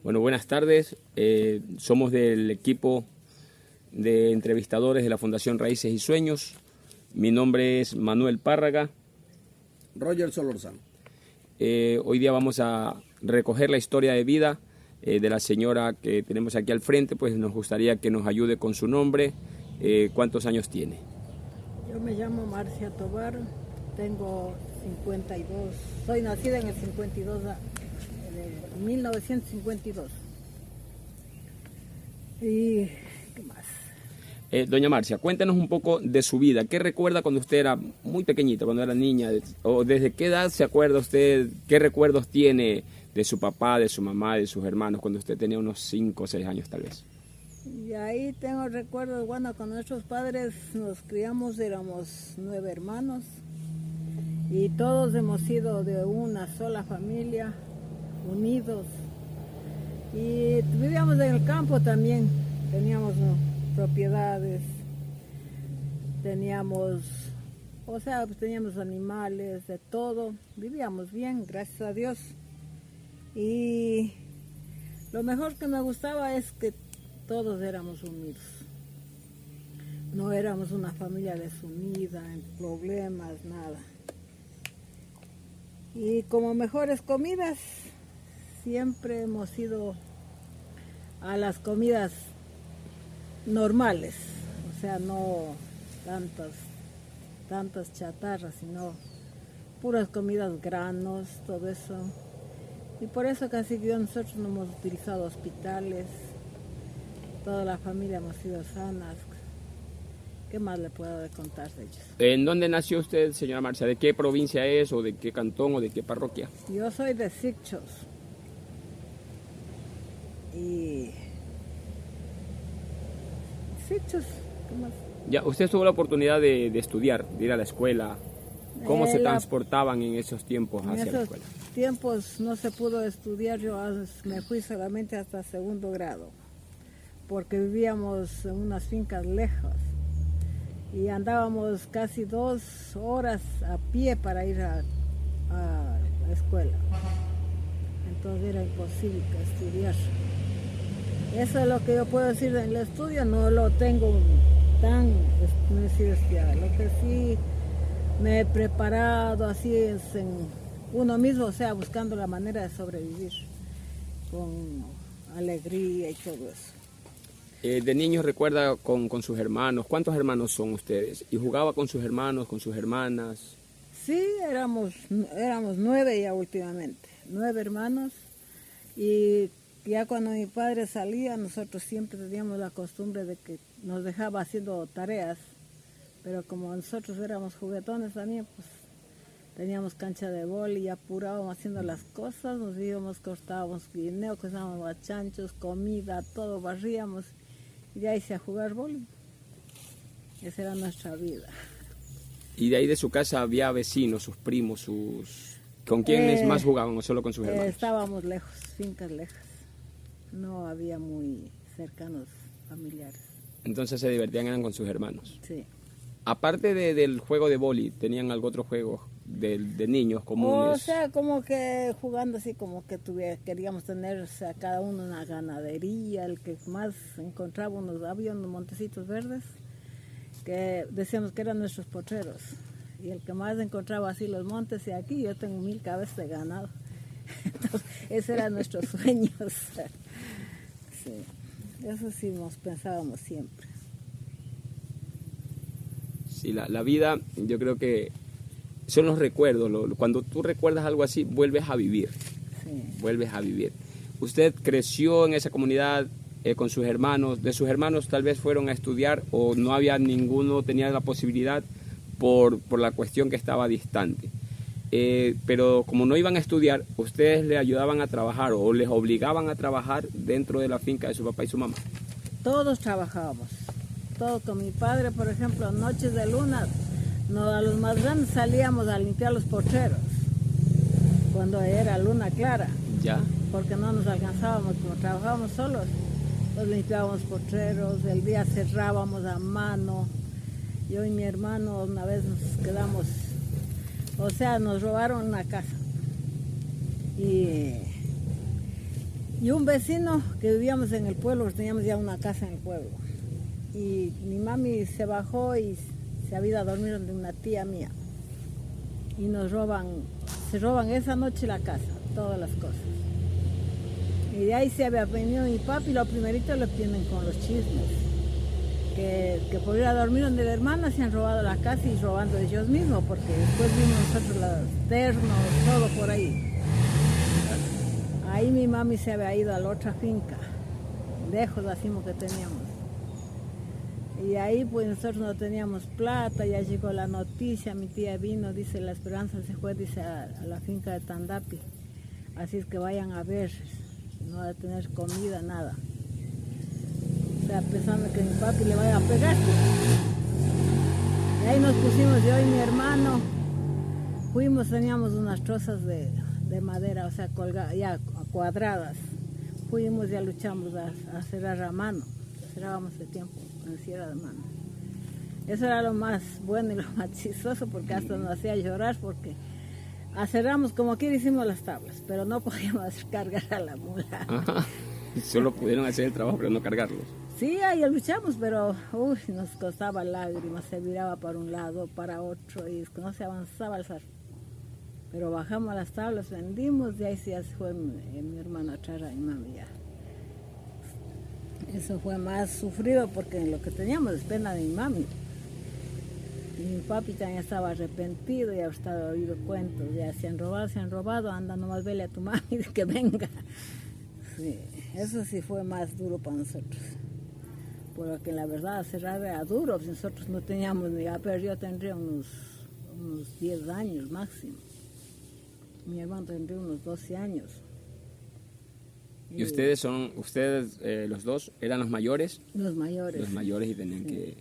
Bueno, buenas tardes. Somos del equipo de entrevistadores de la Fundación Raíces y Sueños. Mi nombre es Manuel Párraga. Roger Solorzano. Hoy día vamos a recoger la historia de vida de la señora que tenemos aquí al frente. Pues nos gustaría que nos ayude con su nombre. ¿Cuántos años tiene? Yo me llamo Marcia Tobar, tengo 52, soy nacida en el 52, de 1952. ¿Y qué más? Doña Marcia, cuéntanos un poco de su vida. ¿Qué recuerda cuando usted era muy pequeñita, cuando era niña? ¿O desde qué edad se acuerda usted? ¿Qué recuerdos tiene de su papá, de su mamá, de sus hermanos, cuando usted tenía unos 5 o 6 años tal vez? Y ahí tengo recuerdos, bueno, con nuestros padres nos criamos, éramos 9 hermanos y todos hemos sido de una sola familia, unidos. Y vivíamos en el campo también, teníamos propiedades, teníamos animales, de todo, vivíamos bien, gracias a Dios. Y lo mejor que me gustaba es que todos éramos unidos. No éramos una familia desunida, en problemas, nada. Y como mejores comidas, siempre hemos ido a las comidas normales, o sea, no tantas chatarras, sino puras comidas, granos, todo eso. Y por eso casi que nosotros no hemos utilizado hospitales. Toda la familia hemos sido sanas. ¿Qué más le puedo contar de ellos? ¿En dónde nació usted, señora Marcia? ¿De qué provincia es, o de qué cantón, o de qué parroquia? Yo soy de Sicchos. Y Sicchos, ¿qué más? Ya, usted tuvo la oportunidad de estudiar, de ir a la escuela. ¿Cómo se transportaban en esos tiempos hacia la escuela? En esos tiempos no se pudo estudiar, yo me fui solamente hasta segundo grado, porque vivíamos en unas fincas lejos y andábamos casi 2 horas a pie para ir a la escuela. Entonces era imposible estudiar. Eso es lo que yo puedo decir del estudio, no lo tengo tan estudiado. Lo que sí me he preparado así es en uno mismo, o sea, buscando la manera de sobrevivir con alegría y todo eso. De niño recuerda con sus hermanos. ¿Cuántos hermanos son ustedes? ¿Y jugaba con sus hermanos, con sus hermanas? Sí, éramos 9 ya últimamente, 9 hermanos. Y ya cuando mi padre salía, nosotros siempre teníamos la costumbre de que nos dejaba haciendo tareas. Pero como nosotros éramos juguetones también, pues teníamos cancha de boli y apurábamos haciendo las cosas. Nos íbamos, cortábamos guineo, cozábamos chanchos, comida, todo, barríamos. Y de ahí se a jugar boli. Esa era nuestra vida. ¿Y de ahí de su casa había vecinos, sus primos, ¿con quiénes más jugaban o solo con sus hermanos? Estábamos lejos, fincas lejas. No había muy cercanos familiares. Entonces se divertían eran con sus hermanos. Sí. Aparte del juego de boli, ¿tenían algún otro juego de niños comunes? O sea, como que jugando así, como que queríamos tener, o sea, cada uno una ganadería, el que más encontraba había unos montecitos verdes, que decíamos que eran nuestros potreros, y el que más encontraba así los montes, y aquí yo tengo 1000 cabezas de ganado. Entonces, esos eran nuestros sueños. Sí, eso sí nos pensábamos siempre. Sí, la vida, yo creo que son los recuerdos. Cuando tú recuerdas algo así, vuelves a vivir. Sí. Vuelves a vivir. Usted creció en esa comunidad con sus hermanos. ¿De sus hermanos tal vez fueron a estudiar o no había ninguno, tenía la posibilidad por la cuestión que estaba distante? Pero como no iban a estudiar, ¿ustedes le ayudaban a trabajar o les obligaban a trabajar dentro de la finca de su papá y su mamá? Todos trabajábamos. Todos con mi padre, por ejemplo, noches de luna, a los más grandes salíamos a limpiar los potreros, cuando era luna clara. ¿Ya? Porque no nos alcanzábamos, como trabajábamos solos, nos limpiábamos potreros, el día cerrábamos a mano. Yo y mi hermano una vez nos quedamos, o sea, nos robaron una casa. Y Y un vecino que vivíamos en el pueblo, teníamos ya una casa en el pueblo. Y mi mami se bajó y se había ido a dormir donde una tía mía. Y se roban esa noche la casa, todas las cosas. Y de ahí se había venido mi papi y lo primerito lo tienen con los chismes. Que por ir a dormir donde la hermana se han robado la casa y robando ellos mismos, porque después vimos nosotros los ternos, todo por ahí. Ahí mi mami se había ido a la otra finca, lejos decimos que teníamos. Y ahí pues nosotros no teníamos plata, ya llegó la noticia, mi tía vino, dice la Esperanza se fue, dice a la finca de Tandapi. Así es que vayan a ver, no va a tener comida, nada. O sea, pensando que mi papi le vaya a pegar. Y ahí nos pusimos yo y mi hermano, fuimos, teníamos unas trozas de madera, o sea, ya cuadradas. Fuimos, ya luchamos a cerrar a mano, cerrábamos de tiempo, con cierre de mano. Eso era lo más bueno y lo más chistoso, porque hasta nos hacía llorar, porque cerramos como quiera, hicimos las tablas, pero no podíamos cargar a la mula. Ajá. Solo pudieron hacer el trabajo, pero no cargarlos. Sí, ahí luchamos, pero nos costaba lágrimas, se viraba para un lado, para otro, y no se avanzaba el zar. Pero bajamos las tablas, vendimos, y ahí sí ya se fue mi hermano atrás a mi mami ya. Eso fue más sufrido porque lo que teníamos es pena de mi mami. Y mi papi también estaba arrepentido, ya estaba oído cuentos, ya se han robado, anda nomás vele a tu mami de que venga. Sí, eso sí fue más duro para nosotros. Porque la verdad cerrar era duro, nosotros no teníamos ni, pero yo tendría unos 10 años máximo. Mi hermano tendría unos 12 años. ¿Y ustedes los dos eran los mayores? Los mayores. Los mayores y tenían sí. que...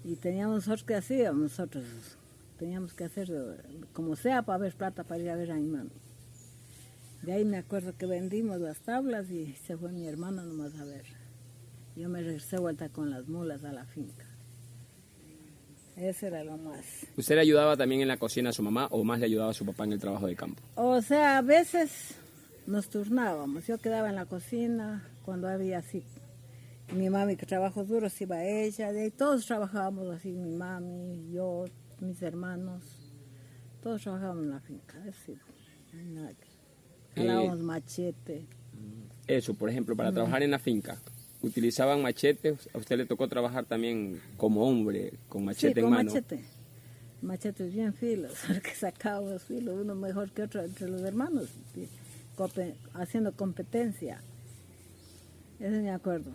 Y teníamos nosotros que hacíamos, nosotros teníamos que hacer como sea para ver plata para ir a ver a mi mami. De ahí me acuerdo que vendimos las tablas y se fue mi hermano nomás a ver. Yo me regresé vuelta con las mulas a la finca. Eso era lo más. ¿Usted le ayudaba también en la cocina a su mamá o más le ayudaba a su papá en el trabajo de campo? O sea, a veces nos turnábamos. Yo quedaba en la cocina cuando había así. Mi mami que trabajó duro, se iba ella. De ahí todos trabajábamos así, mi mami, yo, mis hermanos. Todos trabajábamos en la finca. Así, nada. Jalábamos machete. Eso, por ejemplo, para trabajar en la finca, ¿utilizaban machetes? ¿A usted le tocó trabajar también como hombre, con machete en mano? Sí, con machete. Machetes bien filos, porque sacábamos filos, uno mejor que otro entre los hermanos, haciendo competencia. Eso me acuerdo.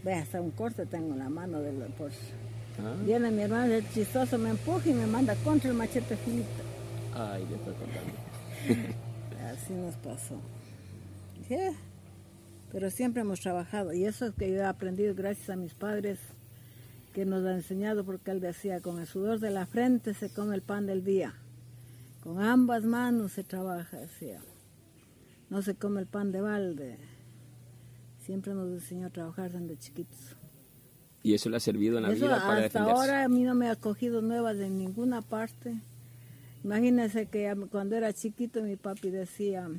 Ve, hasta un corte tengo en la mano por... Viene mi hermano, el chistoso, me empuja y me manda contra el machete finito. Ay, le estoy contando. Así nos pasó. Sí, pero siempre hemos trabajado y eso es que yo he aprendido gracias a mis padres que nos han enseñado, porque él decía, con el sudor de la frente se come el pan del día, con ambas manos se trabaja, decía, no se come el pan de balde. Siempre nos enseñó a trabajar desde chiquitos. ¿Y eso le ha servido en la vida para defenderse? Hasta ahora a mí no me ha cogido nuevas de ninguna parte. Imagínense que cuando era chiquito mi papi decía,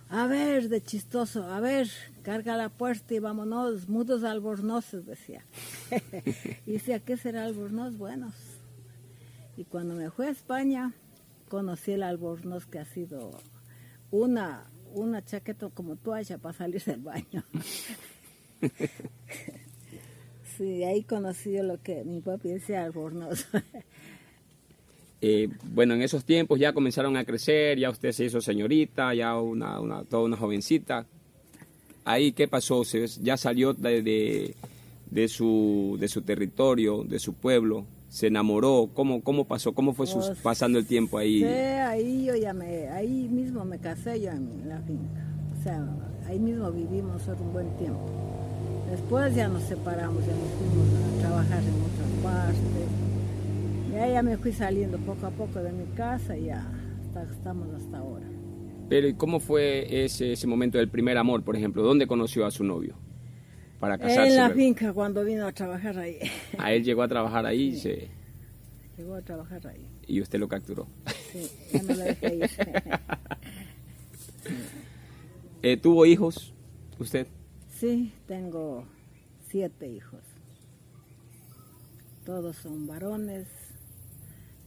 a ver, de chistoso, a ver, carga la puerta y vámonos, mudos albornoces, decía. Y decía, ¿qué será albornoz? Buenos. Y cuando me fui a España, conocí el albornoz, que ha sido una chaqueta como toalla para salir del baño. Sí, ahí conocí yo lo que mi papi decía albornoz. Bueno, en esos tiempos ya comenzaron a crecer, ya usted se hizo señorita, ya toda una jovencita. Ahí, ¿qué pasó? Ya salió de su territorio, de su pueblo, se enamoró. ¿Cómo pasó? ¿Cómo fue pasando el tiempo ahí? Sí, ahí mismo me casé yo en la finca. O sea, ahí mismo vivimos por un buen tiempo. Después ya nos separamos, ya nos fuimos a trabajar en otras partes. Ya me fui saliendo poco a poco de mi casa y ya estamos hasta ahora. Pero ¿y cómo fue ese momento del primer amor, por ejemplo? ¿Dónde conoció a su novio para casarse? En la finca, cuando vino a trabajar ahí. ¿A él llegó a trabajar ahí? Sí. Llegó a trabajar ahí. ¿Y usted lo capturó? Sí, ya no lo dejé ir. ¿Tuvo hijos usted? Sí, tengo 7 hijos. Todos son varones,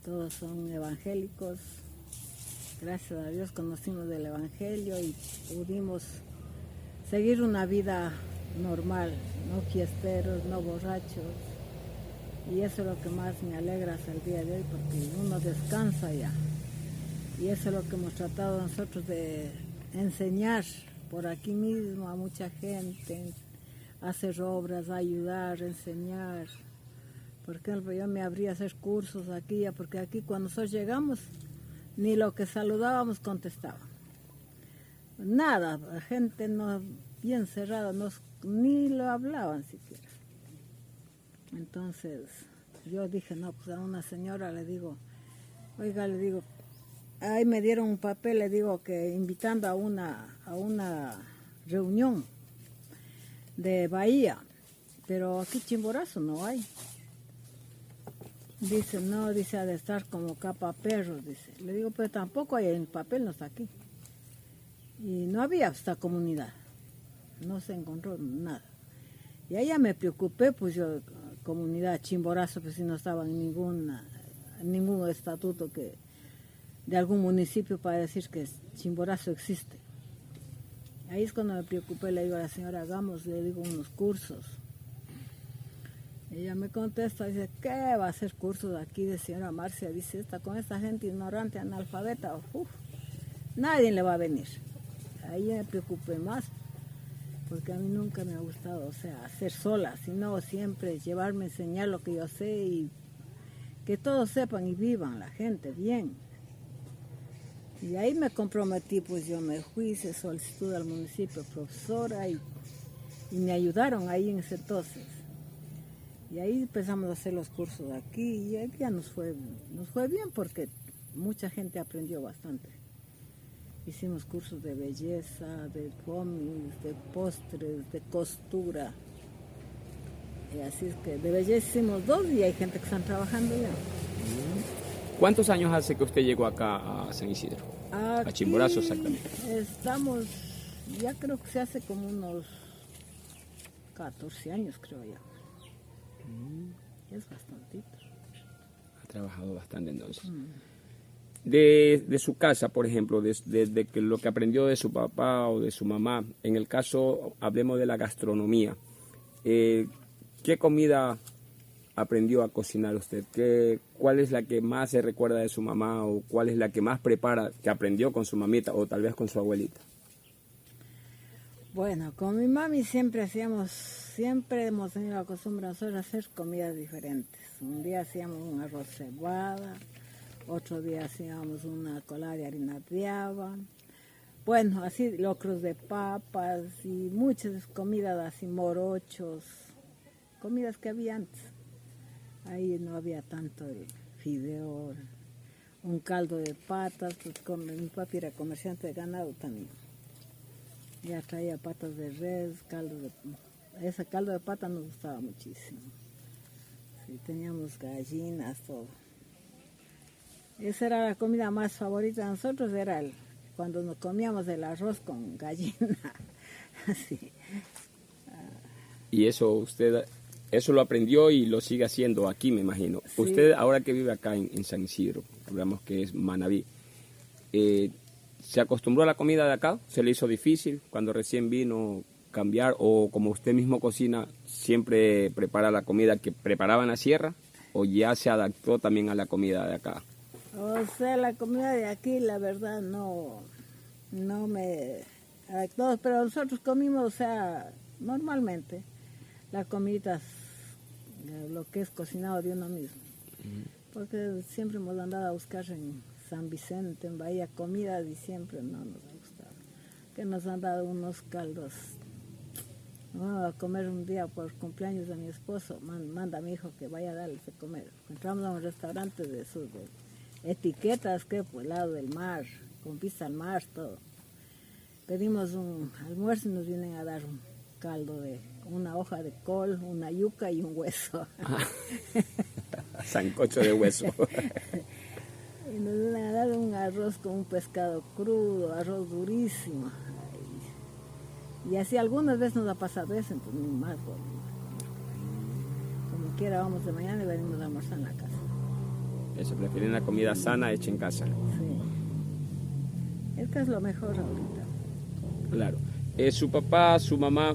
todos son evangélicos. Gracias a Dios conocimos del Evangelio y pudimos seguir una vida normal, no fiesteros, no borrachos. Y eso es lo que más me alegra hasta el día de hoy, porque uno descansa ya. Y eso es lo que hemos tratado nosotros de enseñar por aquí mismo a mucha gente, hacer obras, ayudar, enseñar. Por ejemplo, yo me abrí a hacer cursos aquí, porque aquí cuando nosotros llegamos, ni lo que saludábamos contestaban. Nada, la gente no, bien cerrada, ni lo hablaban siquiera. Entonces yo dije, no, pues a una señora le digo, oiga, le digo, ahí me dieron un papel, le digo que invitando a una reunión de Bahía, pero aquí Chimborazo no hay. Dice, no, dice, ha de estar como capa perros, dice. Le digo, pero tampoco hay, el papel no está aquí. Y no había esta comunidad, no se encontró nada. Y ahí ya me preocupé, pues yo, comunidad Chimborazo, pues si no estaba en ningún estatuto de algún municipio para decir que Chimborazo existe. Ahí es cuando me preocupé, le digo a la señora, hagamos, le digo, unos cursos. Ella me contesta, dice, ¿qué va a hacer cursos aquí de señora Marcia? Dice, con esta gente ignorante, analfabeta, nadie le va a venir. Ahí me preocupé más, porque a mí nunca me ha gustado, o sea, hacer sola, sino siempre llevarme a enseñar lo que yo sé y que todos sepan y vivan la gente bien. Y ahí me comprometí, pues yo me fui, hice solicitud al municipio profesora y me ayudaron ahí en ese entonces. Y ahí empezamos a hacer los cursos aquí y ahí ya nos fue bien porque mucha gente aprendió bastante. Hicimos cursos de belleza, de cómics, de postres, de costura. Y así es que de belleza hicimos 2 y hay gente que están trabajando ya. ¿Cuántos años hace que usted llegó acá a San Isidro? Aquí a Chimborazo exactamente. Estamos, ya creo que se hace como unos 14 años creo ya. Es bastantito. Ha trabajado bastante entonces. De su casa, por ejemplo, de que lo que aprendió de su papá o de su mamá, en el caso, hablemos de la gastronomía. ¿Qué comida aprendió a cocinar usted? ¿Cuál es la que más se recuerda de su mamá o cuál es la que más prepara, que aprendió con su mamita o tal vez con su abuelita? Bueno, con mi mami siempre hemos tenido la costumbre nosotros de hacer comidas diferentes. Un día hacíamos un arroz cebada, otro día hacíamos una colada de harina de haba. Bueno, así locros de papas y muchas comidas así, morochos, comidas que había antes. Ahí no había tanto el fideo, un caldo de patas, pues mi papi era comerciante de ganado también. Ya traía patas de res, ese caldo de pata nos gustaba muchísimo. Sí, teníamos gallinas, todo. Esa era la comida más favorita de nosotros, era cuando nos comíamos el arroz con gallina. Así. Y eso lo aprendió y lo sigue haciendo aquí, me imagino. Sí. Usted, ahora que vive acá en San Isidro, hablamos que es Manabí, ¿se acostumbró a la comida de acá? ¿Se le hizo difícil cuando recién vino cambiar? ¿O como usted mismo cocina, siempre prepara la comida que preparaba en la sierra? ¿O ya se adaptó también a la comida de acá? O sea, la comida de aquí, la verdad, no me adaptó. Pero nosotros comimos, o sea, normalmente, las comidas, lo que es cocinado de uno mismo. Porque siempre hemos andado a buscar en San Vicente, en Bahía, comida y siempre no nos ha gustado. Que nos han dado unos caldos. Vamos a comer un día por cumpleaños de mi esposo, manda a mi hijo que vaya a darles de comer. Entramos a un restaurante de esos etiquetas que por el lado del mar, con vista al mar, todo. Pedimos un almuerzo y nos vienen a dar un caldo de una hoja de col, una yuca y un hueso. Sancocho de hueso. Y nos vienen a dar un arroz con un pescado crudo, arroz durísimo. Y así algunas veces nos ha pasado eso, entonces ni más volvimos. Como quiera vamos de mañana y venimos a almorzar en la casa. Eso, prefieren la comida sana hecha en casa. Sí. Es que es lo mejor ahorita. Claro. Su papá, su mamá,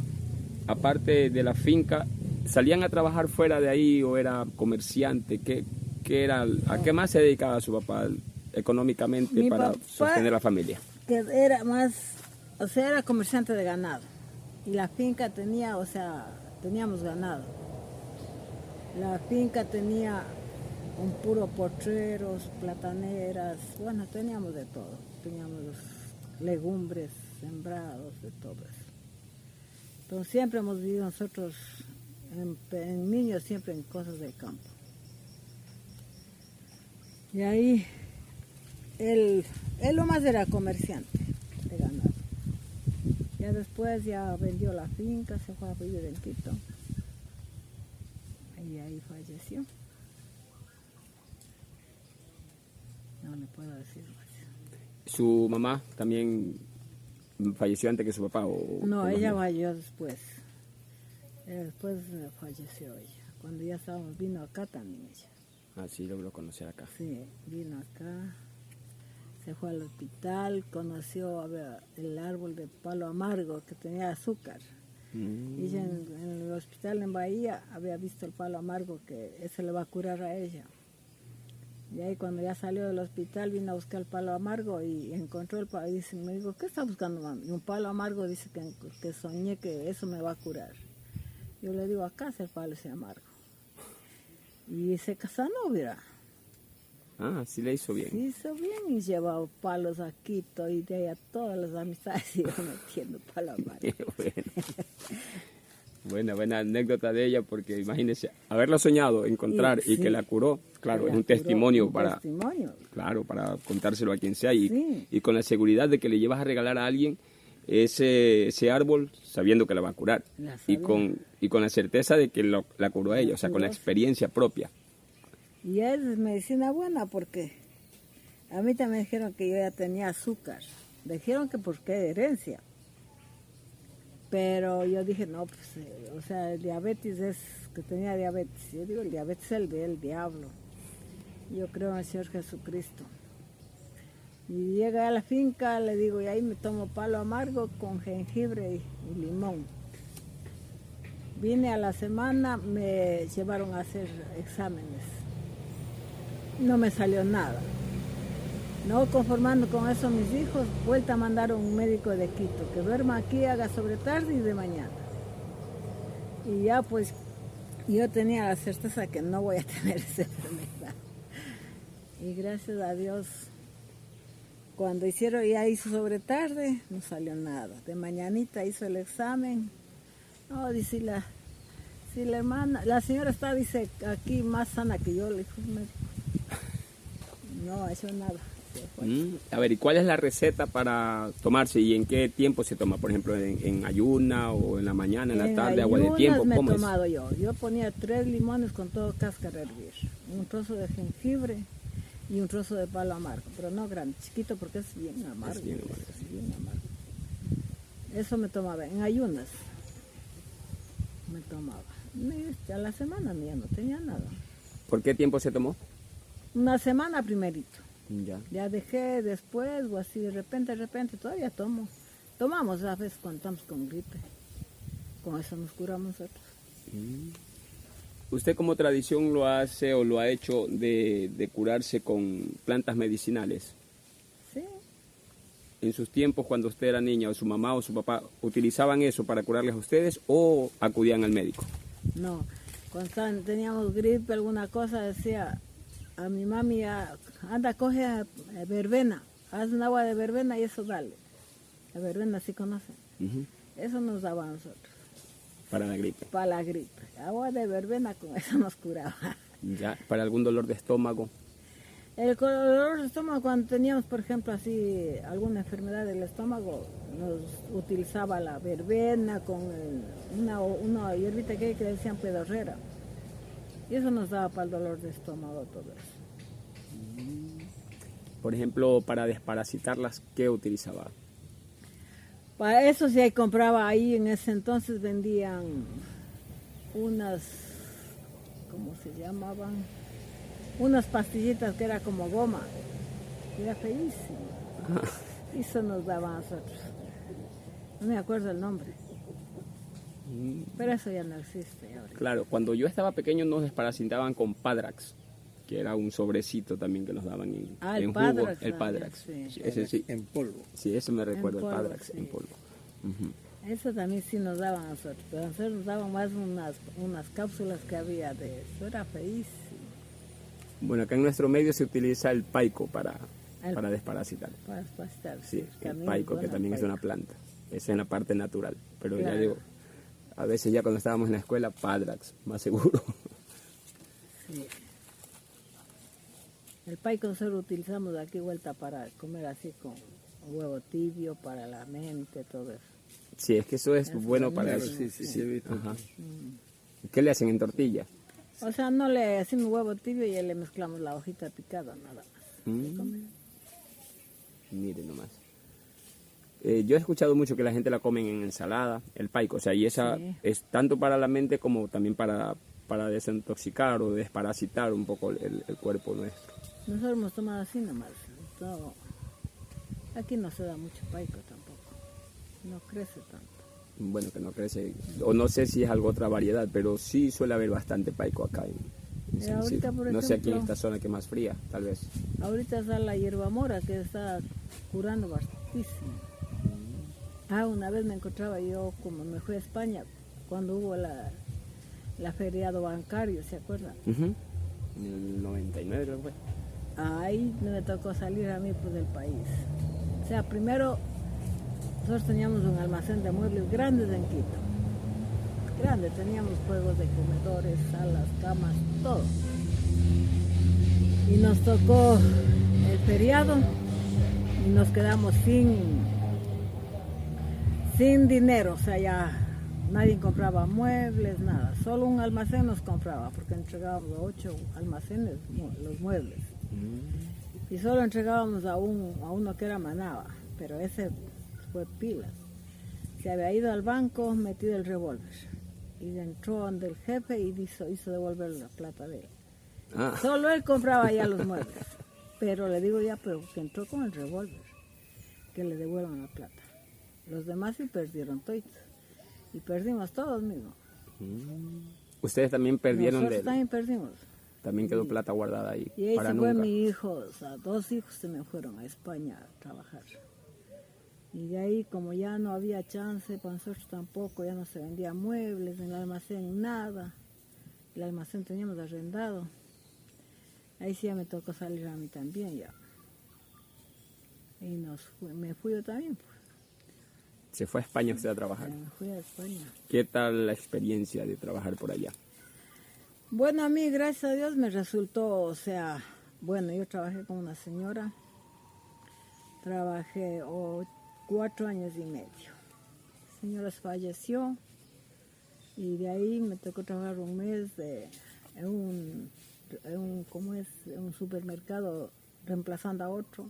aparte de la finca, ¿salían a trabajar fuera de ahí o era comerciante? ¿Qué era, ¿a qué más se dedicaba su papá económicamente Mi para papá, sostener la familia? que era más, o sea, era comerciante de ganado. Y la finca tenía, o sea, teníamos ganado. La finca tenía un puro potreros, plataneras, bueno, teníamos de todo. Teníamos legumbres sembrados, de todo eso. Entonces siempre hemos vivido nosotros, en niños, siempre en cosas del campo. Y ahí, él lo más era comerciante de ganado. Ya después ya vendió la finca, se fue a vivir en Quito. Y ahí falleció. No le puedo decir más. ¿Su mamá también falleció antes que su papá? No, ella falleció después. Después falleció ella. Cuando ya estábamos, vino acá también ella. Ah, sí, logró conocer acá. Sí, vino acá, se fue al hospital, conoció el árbol de palo amargo que tenía azúcar. Y ella en el hospital en Bahía había visto el palo amargo, que ese le va a curar a ella. Y ahí cuando ya salió del hospital vino a buscar el palo amargo y encontró el palo. Y dice, me dijo, ¿qué está buscando, mami? Y un palo amargo, dice que soñé que eso me va a curar. Yo le digo, acá es el palo ese amargo. Y se sanó, mira. Ah, sí le hizo bien. Sí hizo bien y llevaba palos a Quito y de ahí a todas las amistades iba metiendo palo amargo. Qué bueno. Buena anécdota de ella, porque imagínese, haberla soñado, encontrar y sí, que la curó, claro, que es la un curó, testimonio un para... testimonio. Claro, para contárselo a quien sea y, Sí. y con la seguridad de que le llevas a regalar a alguien ese árbol sabiendo que la va a curar La y sabía. con la certeza de que la curó a ella, o sea, con la experiencia propia. Y es medicina buena porque a mí también dijeron que yo ya tenía azúcar. Dijeron que por qué herencia. Pero yo dije, no, pues, o sea, el diabetes es que tenía diabetes. Yo digo, el diabetes es el del diablo. Yo creo en el Señor Jesucristo. Y llegué a la finca, le digo, y ahí me tomo palo amargo con jengibre y limón. Vine a la semana, me llevaron a hacer exámenes. No me salió nada. No conformando con eso mis hijos, vuelta a mandar a un médico de Quito, que duerma aquí, haga sobre tarde y de mañana. Y ya pues yo tenía la certeza que no voy a tener esa enfermedad. Y gracias a Dios, cuando ya hizo sobre tarde, no salió nada. De mañanita hizo el examen. No, dice la hermana, la señora está, dice, aquí más sana que yo, le dijo el médico. No ha hecho nada. A ver, ¿y cuál es la receta para tomarse y en qué tiempo se toma? Por ejemplo, en ayuna o en la mañana, en la tarde, agua de tiempo, me he ¿cómo es? tomado yo. Yo ponía 3 limones con todo cáscara a hervir, un trozo de jengibre y un trozo de palo amargo, pero no grande, chiquito porque es bien amargo. Es bien amargo. Es bien amargo. Eso me tomaba en ayunas. Me tomaba. Y a la semana ya no tenía nada. ¿Por qué tiempo se tomó? Una semana primerito. Ya. Ya dejé después o así de repente todavía tomo. Tomamos a veces cuando estamos con gripe. Con eso nos curamos nosotros. ¿Usted como tradición lo hace o lo ha hecho de curarse con plantas medicinales? Sí. En sus tiempos cuando usted era niña o su mamá o su papá, ¿utilizaban eso para curarles a ustedes o acudían al médico? No, cuando teníamos gripe, alguna cosa, decía a mi mami, anda, coge verbena, haz un agua de verbena y eso dale. La verbena sí conocen. Eso nos daba a nosotros. Para la gripe. Para la gripe. Agua de verbena, con eso nos curaba. Ya, para algún dolor de estómago. El dolor de estómago, cuando teníamos, por ejemplo, así alguna enfermedad del estómago, nos utilizaba la verbena con una hierbita que decían pedorrera. Y eso nos daba para el dolor de estómago, todo eso. Por ejemplo, para desparasitarlas, ¿qué utilizaba? Para eso sí, ahí compraba ahí, en ese entonces vendían unas, ¿cómo se llamaban? Unas pastillitas que era como goma. Era feísimo. Eso nos daban a nosotros. No me acuerdo el nombre. Pero eso ya no existe ahora. Claro, cuando yo estaba pequeño nos desparasitaban con Padrax, que era un sobrecito también que nos daban El en jugo. Padrax. El Padrax. Sí. Ese sí. En polvo. Sí, eso me recuerdo, polvo, el Padrax sí. en polvo. Ujú. Eso también sí nos daban a nosotros. Pero a nosotros nos daban más unas cápsulas que había de eso. Era feísimo. Bueno, acá en nuestro medio se utiliza el paico para El- desparasitar. Para pastar. Sí, el También paico, que buena también es paico. una planta. Esa es en la parte natural. Pero ya Claro. digo, a veces ya cuando estábamos en la escuela, Padrax, más seguro. Sí. El paico nosotros utilizamos aquí vuelta para comer así con huevo tibio, para la mente, todo eso. Sí, es que eso es bueno para Claro, eso. sí, he visto. Ajá. ¿Qué le hacen en tortilla? O sea, no le hacemos huevo tibio y le mezclamos la hojita picada, nada más. Mire nomás. Yo he escuchado mucho que la gente la comen en ensalada, el paico, o sea, y esa Sí. es tanto para la mente como también para desintoxicar o desparasitar un poco el cuerpo nuestro. Nosotros hemos tomado así nomás. No, aquí no se da mucho paico tampoco. No crece tanto. Bueno, que no crece, o no sé si es algo otra variedad, pero sí suele haber bastante paico acá en San ahorita, Isidro. por No sé aquí en ejemplo, esta zona que es más fría, tal vez. Ahorita está la hierbamora que está curando bastantísimo. Una vez me encontraba yo, como me fui a España, cuando hubo la feriado bancario, ¿se acuerdan? Ujú. En el 99 creo que fue. Ahí me tocó salir a mí pues, del país. O sea, primero nosotros teníamos un almacén de muebles grandes en Quito. Grande, teníamos juegos de comedores, salas, camas, todo. Y nos tocó el feriado y nos quedamos sin dinero, o sea, ya nadie compraba muebles, nada. Solo un almacén nos compraba, porque entregábamos a 8 almacenes los muebles. Y solo entregábamos a uno que era Manaba, pero ese fue pilas. Se había ido al banco, metido el revólver. Y entró donde el jefe y hizo devolver la plata de él. Ah, Solo él compraba ya los muebles. Pero le digo ya, pero que entró con el revólver, que le devuelvan la plata. Los demás sí perdieron todos. Y perdimos todos mismos. ustedes también perdieron Nosotros también perdimos. también quedó plata guardada ahí Y ahí para se fue nunca. mi hijo, o sea, 2 hijos se me fueron a España a trabajar. Y de ahí, como ya no había chance, para nosotros tampoco, ya no se vendía muebles, en el almacén nada. El almacén teníamos arrendado. Ahí sí ya me tocó salir a mí también ya. Y me fui yo también, pues. Se fue a España usted a trabajar. Me fui a España. ¿Qué tal la experiencia de trabajar por allá? Bueno, a mí, gracias a Dios, me resultó, o sea, bueno, yo trabajé con una señora. Trabajé 4 años y medio. La señora falleció y de ahí me tocó trabajar un mes en un supermercado reemplazando a otro.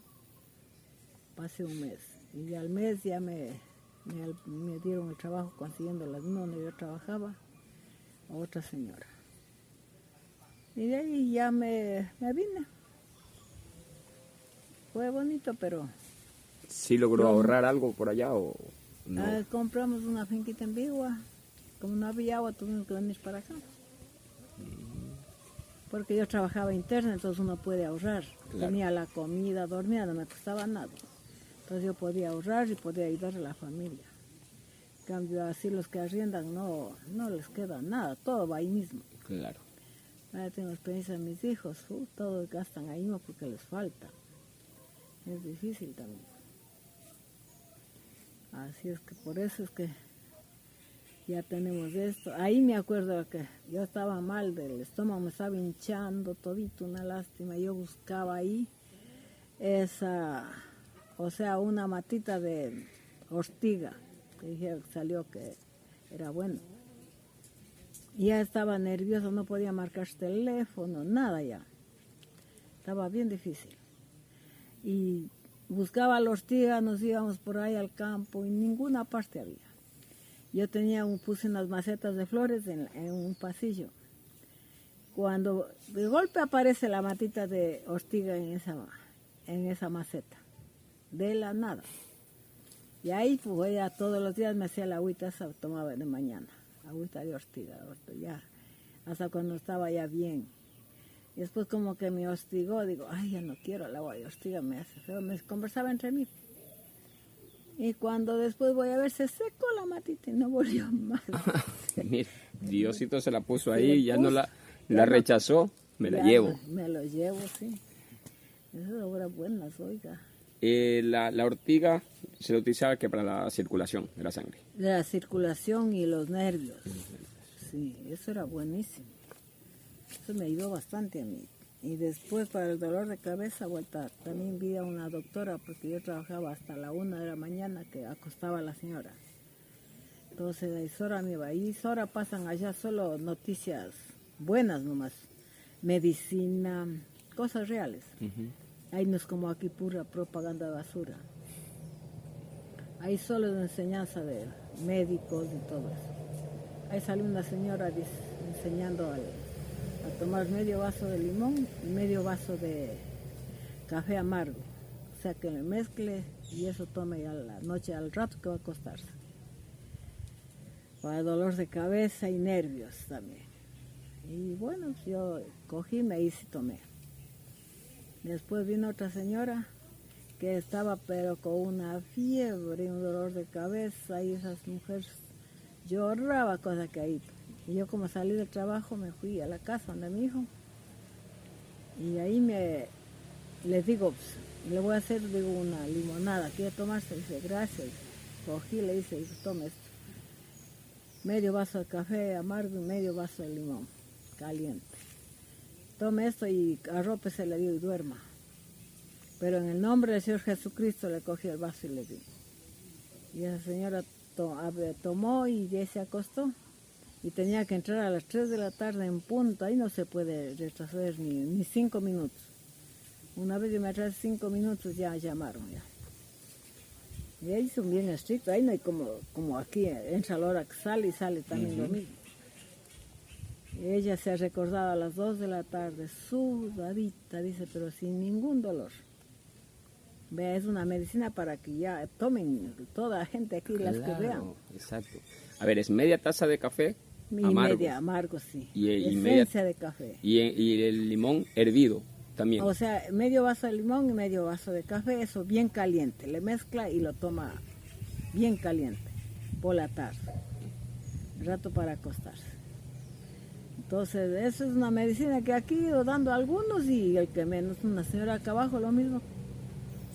Pasé un mes y al mes ya me dieron el trabajo consiguiendo las mismas donde yo trabajaba a otra señora. Y de ahí ya me vine. Fue bonito, pero ¿Sí logró ahorrar algo por allá o no? compramos una finquita en Bigua. Como no había agua, tuvimos que venir para acá. Porque yo trabajaba interna, entonces uno puede ahorrar. Claro. Tenía la comida, dormía, no me costaba nada. Entonces yo podía ahorrar y podía ayudar a la familia. En cambio, así los que arriendan no les queda nada, todo va ahí mismo. Claro. Ahora tengo experiencia de mis hijos, todos gastan ahí mismo porque les falta. Es difícil también. Así es que por eso es que ya tenemos esto. Ahí me acuerdo que yo estaba mal del estómago, me estaba hinchando todito, una lástima. Yo buscaba ahí una matita de ortiga, que dije, salió que era bueno. Y ya estaba nerviosa, no podía marcar teléfono, nada ya. Estaba bien difícil. Y buscaba la ortiga, nos íbamos por ahí al campo y ninguna parte había. Yo puse unas macetas de flores en un pasillo. Cuando de golpe aparece la matita de ortiga en esa maceta, de la nada. Y ahí pues ella todos los días me hacía la agüita, esa tomaba de mañana, agüita de ortiga, ya, hasta cuando estaba ya bien. Y después como que me hostigó, digo, ay, ya no quiero el agua de ortiga, me hace feo, me conversaba entre mí. Y cuando después voy a ver, se secó la matita y no volvió más. Mira, Diosito se la puso ahí, ya no la rechazó, me la llevo. Me lo llevo, sí. Esas obras buenas, oiga. La ortiga se la utilizaba que para la circulación de la sangre. De la circulación y los nervios. Sí, eso era buenísimo. Eso me ayudó bastante a mí. Y después para el dolor de cabeza, también vi a una doctora porque yo trabajaba hasta la 1 de la mañana que acostaba a la señora. Entonces a Isora me iba. Y Isora pasan allá solo noticias buenas nomás. Medicina, cosas reales. Ahí no es como aquí pura propaganda de basura. Ahí solo es enseñanza de médicos y todo eso. Ahí sale una señora enseñando a tomar medio vaso de limón y medio vaso de café amargo. O sea que le mezcle y eso tome ya la noche al rato que va a acostarse. Para dolor de cabeza y nervios también. Y bueno, yo cogí, me hice y tomé. Después vino otra señora que estaba pero con una fiebre y un dolor de cabeza y esas mujeres lloraba cosa que ahí. Y yo como salí del trabajo me fui a la casa donde mi hijo y ahí les digo, pues, le voy a hacer una limonada, ¿quiere tomarse? Dice, gracias. Cogí, le hice, tome esto. Medio vaso de café amargo y medio vaso de limón caliente. Tome esto y arrópese, le digo, y duerma. Pero en el nombre del Señor Jesucristo le cogí el vaso y le di. Y esa señora tomó y ya se acostó. Y tenía que entrar a las 3 de la tarde en punto. Ahí no se puede retroceder ni 5 minutos. Una vez que me atrasé 5 minutos ya llamaron ya. Y ahí son bien estrictos. Ahí no hay como aquí, entra a la hora que sale y sale también lo mismo. Y ella se ha recordado a las 2 de la tarde, sudadita, dice, pero sin ningún dolor. Vea, es una medicina para que ya tomen toda la gente aquí, las que vean. Exacto. A ver, es media taza de café amargo. Media amargo, sí. Y esencia de café. Y el limón hervido también. O sea, medio vaso de limón y medio vaso de café, eso bien caliente. Le mezcla y lo toma bien caliente por la tarde. Un rato para acostarse. Entonces, eso es una medicina que aquí he ido dando a algunos y el que menos, una señora acá abajo, lo mismo.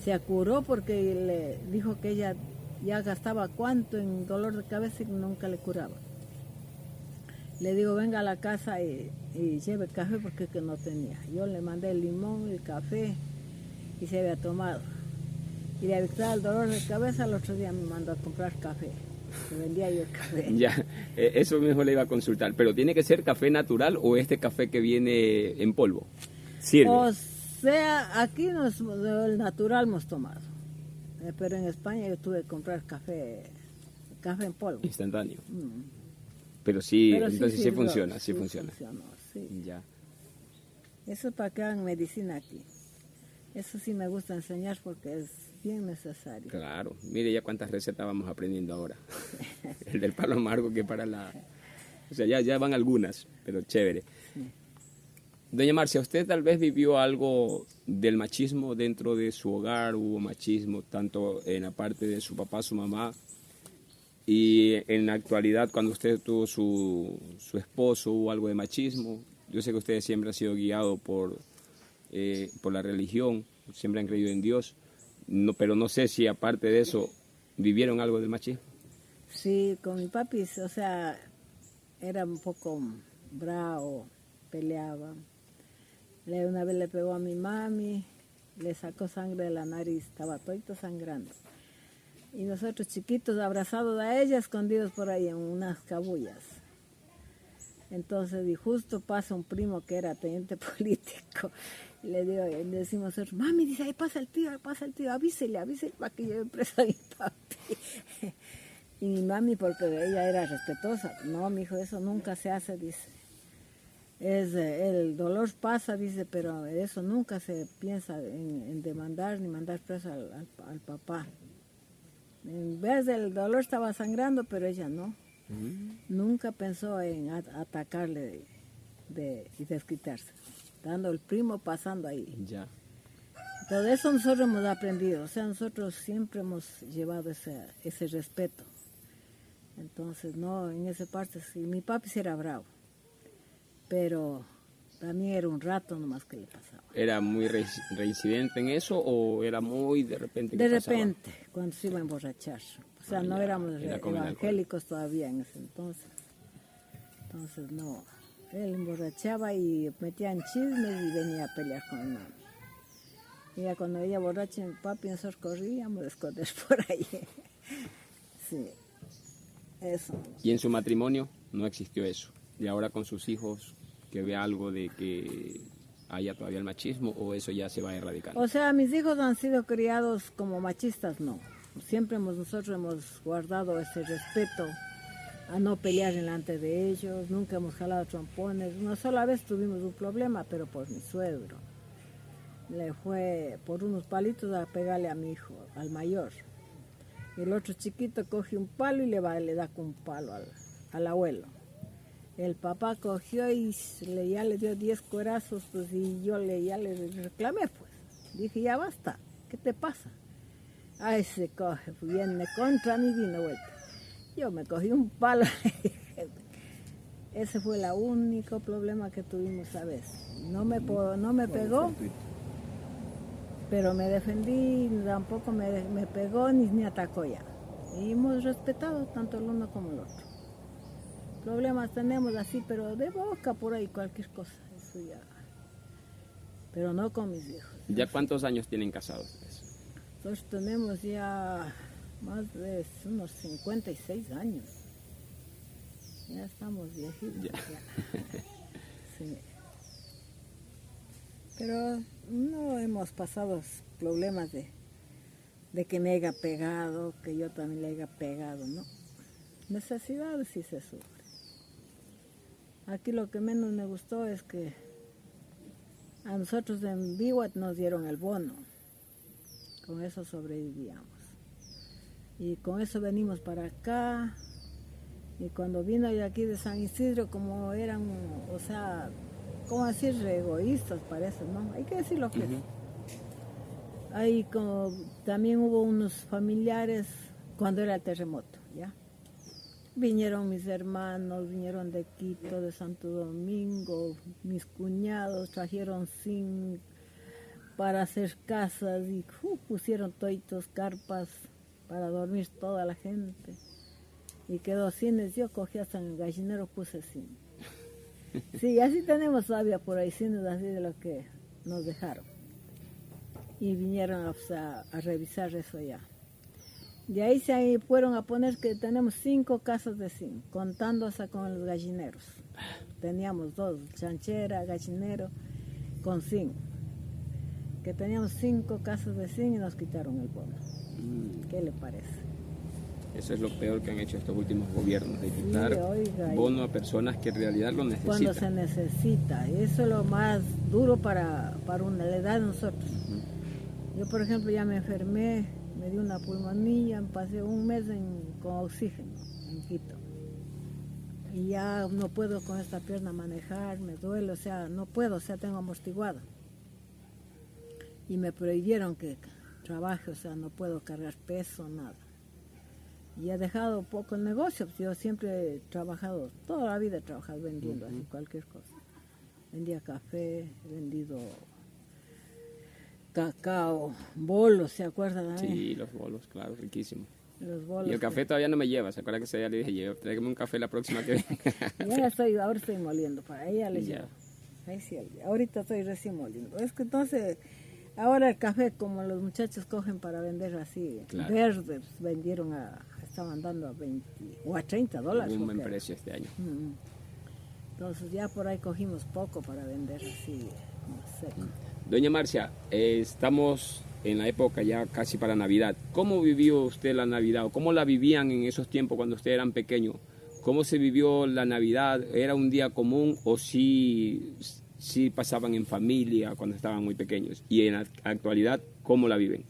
Se curó porque le dijo que ella ya gastaba cuánto en dolor de cabeza y nunca le curaba. Le digo, venga a la casa y lleve café porque que no tenía. Yo le mandé el limón y el café y se había tomado. Y le evitaba el dolor de cabeza, el otro día me mandó a comprar café. Le vendía yo el café. Ya, eso mismo le iba a consultar. ¿Pero tiene que ser café natural o este café que viene en polvo? ¿Sirve? O sea, aquí el natural hemos tomado. Pero en España yo tuve que comprar café en polvo. Instantáneo. Pero sí, entonces sí funciona, sí funciona. Funcionó, sí. Ya. Eso es para que hagan medicina aquí. Eso sí me gusta enseñar porque es bien necesario. Claro, mire ya cuántas recetas vamos aprendiendo ahora. El del palo amargo que para la... O sea, ya van algunas, pero chévere. Sí. Doña Marcia, ¿usted tal vez vivió algo del machismo dentro de su hogar? ¿Hubo machismo tanto en la parte de su papá, su mamá? Y en la actualidad, cuando usted tuvo su esposo, ¿hubo algo de machismo? Yo sé que ustedes siempre han sido guiados por la religión, siempre han creído en Dios, pero no sé si aparte de eso vivieron algo del machismo. Sí, con mi papi, o sea, era un poco bravo, peleaba. Una vez le pegó a mi mami, le sacó sangre de la nariz, estaba todo sangrando. Y nosotros chiquitos abrazados a ella, escondidos por ahí en unas cabullas. Entonces, y justo pasa un primo que era teniente político Le decimos nosotros, mami, dice, ahí pasa el tío, avísele para que lleve preso a mi papi. Y mi mami, porque ella era respetuosa, no, mijo, eso nunca se hace, dice. El dolor pasa, dice, pero eso nunca se piensa en demandar ni mandar preso al papá. En vez del dolor estaba sangrando, pero ella no. Nunca pensó en atacarle y desquitarse, dando el primo pasando ahí. Ya. Todo eso nosotros hemos aprendido, o sea, nosotros siempre hemos llevado ese respeto. Entonces, no, en esa parte, sí, mi papi sí era bravo, pero también era un rato nomás que le pasaba. ¿Era muy reincidente en eso o era muy de repente? De repente, cuando se iba a emborrachar. O sea, no ya, éramos era con el evangélicos todavía en ese entonces. Entonces, no, él emborrachaba y metía en chismes y venía a pelear con mi mamá. Y ya cuando ella borracha, mi papi, nosotros corríamos a esconder por ahí. Sí, eso. ¿Y en su matrimonio no existió eso? ¿Y ahora con sus hijos que ve algo de que haya todavía el machismo o eso ya se va erradicando? O sea, mis hijos han sido criados como machistas, no. Siempre nosotros hemos guardado ese respeto a no pelear delante de ellos, nunca hemos jalado trompones. Una sola vez tuvimos un problema, pero por mi suegro. Le fue por unos palitos a pegarle a mi hijo, al mayor. Y el otro chiquito coge un palo y le da con un palo al abuelo. El papá cogió y ya le dio 10 corazos, pues, y yo ya le reclamé, pues. Dije, ya basta, ¿qué te pasa? Ay, se coge, viene contra mí, vino vuelta. Yo me cogí un palo. Ese fue el único problema que tuvimos esa vez. No me pegó, pero me defendí, tampoco me pegó ni atacó ya. Y hemos respetado tanto el uno como el otro. Problemas tenemos así, pero de boca por ahí, cualquier cosa, eso ya. Pero no con mis hijos. ¿Ya cuántos años tienen casados? Nosotros tenemos ya más de unos 56 años. Ya estamos viejitos. Ya. Sí. Pero no hemos pasado problemas de que me haya pegado, que yo también le haya pegado, ¿no? Necesidades sí se sufre. Aquí lo que menos me gustó es que a nosotros en Biwat nos dieron el bono. Con eso sobrevivíamos. Y con eso venimos para acá. Y cuando vino de aquí de San Isidro, como eran, o sea, ¿cómo decir? Egoístas parece, ¿no? Hay que decir lo que es. Ahí como también hubo unos familiares cuando era el terremoto, ¿ya? Vinieron mis hermanos, vinieron de Quito, de Santo Domingo, mis cuñados trajeron zinc para hacer casas y pusieron toitos, carpas para dormir toda la gente. Y quedó cines, yo cogí hasta en el gallinero, puse zinc. Sí, así tenemos todavía por ahí cines así de lo que nos dejaron. Y vinieron a revisar eso ya. De ahí se fueron a poner que tenemos 5 casas de zinc, contando hasta con los gallineros. Teníamos 2, chanchera, gallinero, con zinc. Que teníamos 5 casas de zinc y nos quitaron el bono. ¿Qué le parece? Eso es lo peor que han hecho estos últimos gobiernos, de quitar oiga, bono a personas que en realidad lo necesitan. Cuando se necesita, eso es lo más duro para la edad de nosotros. Yo, por ejemplo, ya me enfermé, me dio una pulmonía, pasé un mes con oxígeno en Quito. Y ya no puedo con esta pierna manejar, me duele, o sea, no puedo, o sea, tengo amortiguado. Y me prohibieron que trabaje, o sea, no puedo cargar peso, nada. Y he dejado poco el negocio, pues yo siempre he trabajado, toda la vida he trabajado vendiendo así cualquier cosa. Vendía café, he vendido cacao, bolos, ¿se acuerdan? Sí, los bolos, claro, riquísimo. Los bolos. Y el café todavía no me lleva, ¿se acuerda que ese día le dije, tráigame un café la próxima que venga? Ahora estoy moliendo, para ella le llevo. Ahí sí, ahorita estoy recién moliendo. Es que entonces, ahora el café, como los muchachos cogen para vender así, claro, verdes, vendieron estaban dando a 20 o a $30. Un buen precio este año. Entonces ya por ahí cogimos poco para vender así, como seco. Doña Marcia, estamos en la época ya casi para Navidad. ¿Cómo vivió usted la Navidad o cómo la vivían en esos tiempos cuando ustedes eran pequeños? ¿Cómo se vivió la Navidad? ¿Era un día común o sí pasaban en familia cuando estaban muy pequeños? Y en la actualidad, ¿cómo la viven?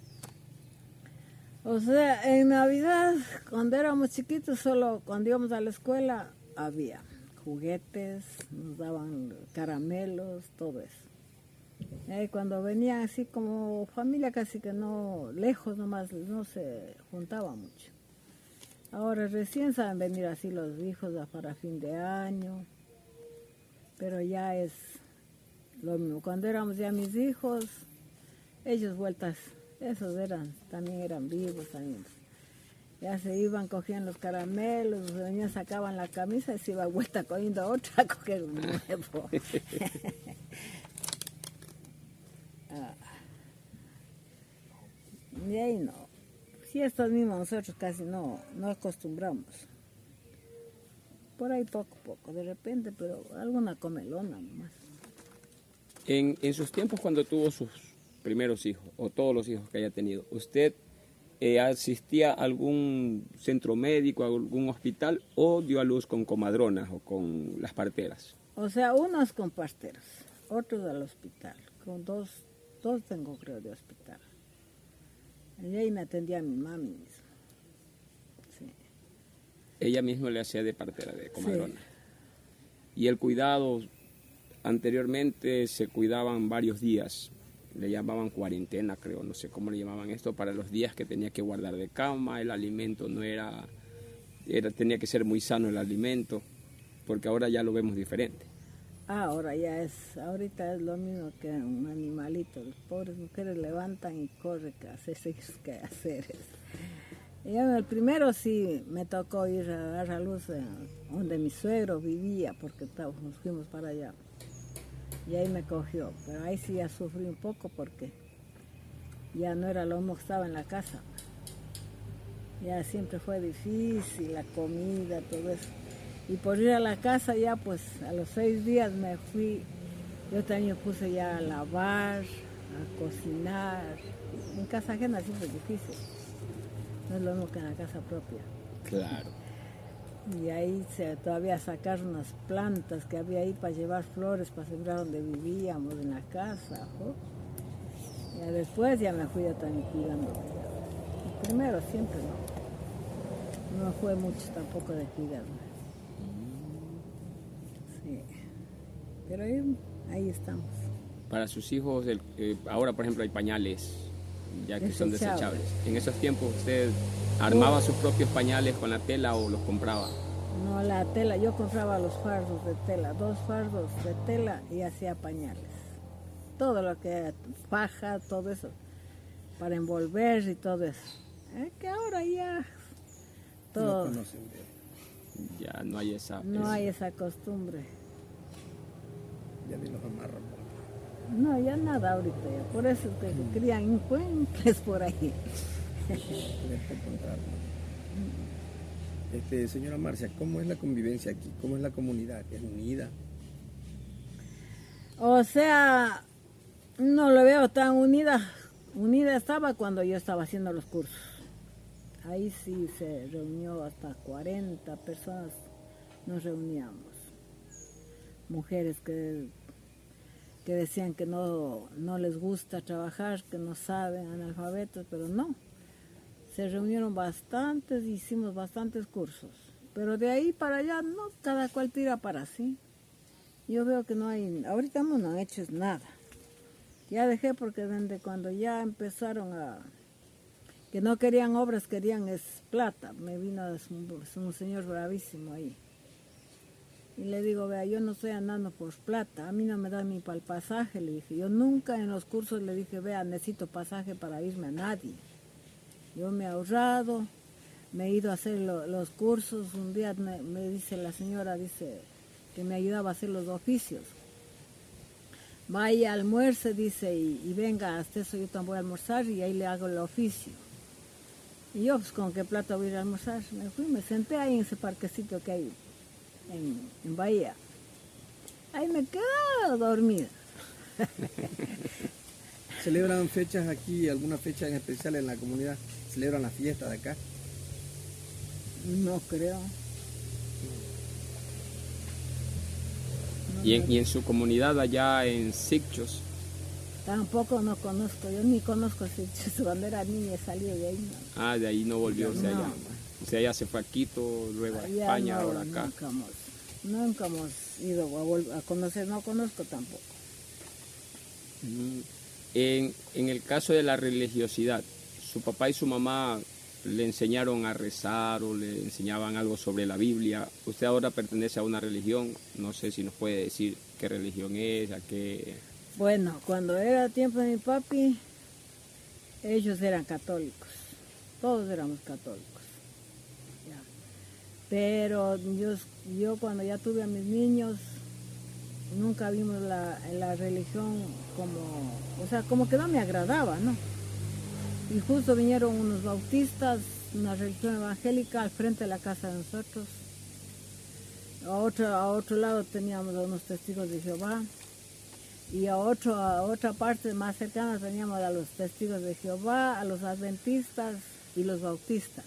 O sea, en Navidad, cuando éramos chiquitos, solo cuando íbamos a la escuela había juguetes, nos daban caramelos, todo eso. Y cuando venían así como familia, casi que no, lejos nomás, no se juntaba mucho. Ahora recién saben venir así los hijos para fin de año, pero ya es lo mismo. Cuando éramos ya mis hijos, ellos vueltas, esos también eran vivos también. Ya se iban, cogían los caramelos, venían, sacaban la camisa y se iba vuelta cogiendo otra a coger un nuevo. Y ahí no. Si estos mismos nosotros casi no acostumbramos. Por ahí poco a poco, de repente, pero alguna comelona nomás. En sus tiempos cuando tuvo sus primeros hijos o todos los hijos que haya tenido, ¿usted asistía a algún centro médico, a algún hospital o dio a luz con comadronas o con las parteras? O sea, unos con parteras, otros al hospital. Con dos tengo creo de hospital. Y ahí me atendía mi mami misma. Sí. Ella misma le hacía de partera, de comadrona. Sí. Y el cuidado, anteriormente se cuidaban varios días, le llamaban cuarentena, creo, no sé cómo le llamaban esto, para los días que tenía que guardar de cama, el alimento no tenía que ser muy sano el alimento, porque ahora ya lo vemos diferente. Ahora ahorita es lo mismo que un animalito. Las pobres mujeres levantan y corren a hacer sus quehaceres. Y yo, el primero sí me tocó ir a dar a luz donde mi suegro vivía, porque nos fuimos para allá. Y ahí me cogió, pero ahí sí ya sufrí un poco porque ya no era lo mismo que estaba en la casa. Ya siempre fue difícil, la comida, todo eso. Y por ir a la casa ya pues a los 6 días me fui, yo también me puse ya a lavar, a cocinar. En casa ajena siempre es difícil, no es lo mismo que en la casa propia. Claro. Y ahí todavía sacar unas plantas que había ahí para llevar flores, para sembrar donde vivíamos, en la casa. ¿no? Ya después ya me fui yo también cuidando. Y primero siempre no me fue mucho tampoco de cuidarme. Sí. Pero ahí estamos. Para sus hijos, ahora por ejemplo hay pañales ya que son desechables. En esos tiempos usted armaba sus propios pañales con la tela o los compraba. No, la tela, yo compraba los fardos de tela, 2 fardos de tela y hacía pañales. Todo lo que faja, todo eso, para envolver y todo eso. Que ahora ya todo. No conocen ya no hay esa. No hay esa costumbre. ya ni los amarran. No, ya nada ahorita, ya. Por eso es que crían encuentres por ahí. Señora Marcia, ¿cómo es la convivencia aquí? ¿Cómo es la comunidad? ¿Es unida? O sea, no lo veo tan unida. Unida estaba cuando yo estaba haciendo los cursos. Ahí sí se reunió hasta 40 personas, nos reuníamos. Mujeres que decían que no les gusta trabajar, que no saben, analfabetos, pero no. Se reunieron bastantes, hicimos bastantes cursos. Pero de ahí para allá, no, cada cual tira para sí. Yo veo que no hay, ahorita no han hecho nada. Ya dejé porque desde cuando ya empezaron que no querían obras, querían plata. Me vino un señor bravísimo ahí. Y le digo, vea, yo no estoy andando por plata, a mí no me da ni para el pasaje, le dije. Yo nunca en los cursos le dije, vea, necesito pasaje para irme a nadie. Yo me he ahorrado, me he ido a hacer los cursos. Un día me dice la señora, dice, que me ayudaba a hacer los oficios. Vaya, almuerce, dice, y venga, hasta eso yo también voy a almorzar y ahí le hago el oficio. Y yo, pues, ¿con qué plata voy a ir a almorzar? Me fui, me senté ahí en ese parquecito que hay en Bahía. Ahí me quedo dormida. ¿Celebran fechas aquí, alguna fecha en especial en la comunidad? ¿Celebran las fiestas de acá? No creo. No, Y en su comunidad allá en Sicchos, tampoco no conozco, yo ni conozco si cuando era niña salí de ahí. No. de ahí no volvió usted No. allá. Usted allá se fue a Quito, luego a Allá España, no, ahora acá. nunca hemos ido a conocer, no conozco tampoco. En el caso de la religiosidad, ¿su papá y su mamá le enseñaron a rezar o le enseñaban algo sobre la Biblia? Usted ahora pertenece a una religión, no sé si nos puede decir qué religión es, a qué... Bueno, cuando era tiempo de mi papi, ellos eran católicos, todos éramos católicos. Ya. Pero yo cuando ya tuve a mis niños, nunca vimos la religión como, o sea, como que no me agradaba, ¿no? Y justo vinieron unos bautistas, una religión evangélica al frente de la casa de nosotros. A otro lado teníamos a unos testigos de Jehová. Y a otra parte más cercana teníamos a los testigos de Jehová, a los adventistas y los bautistas.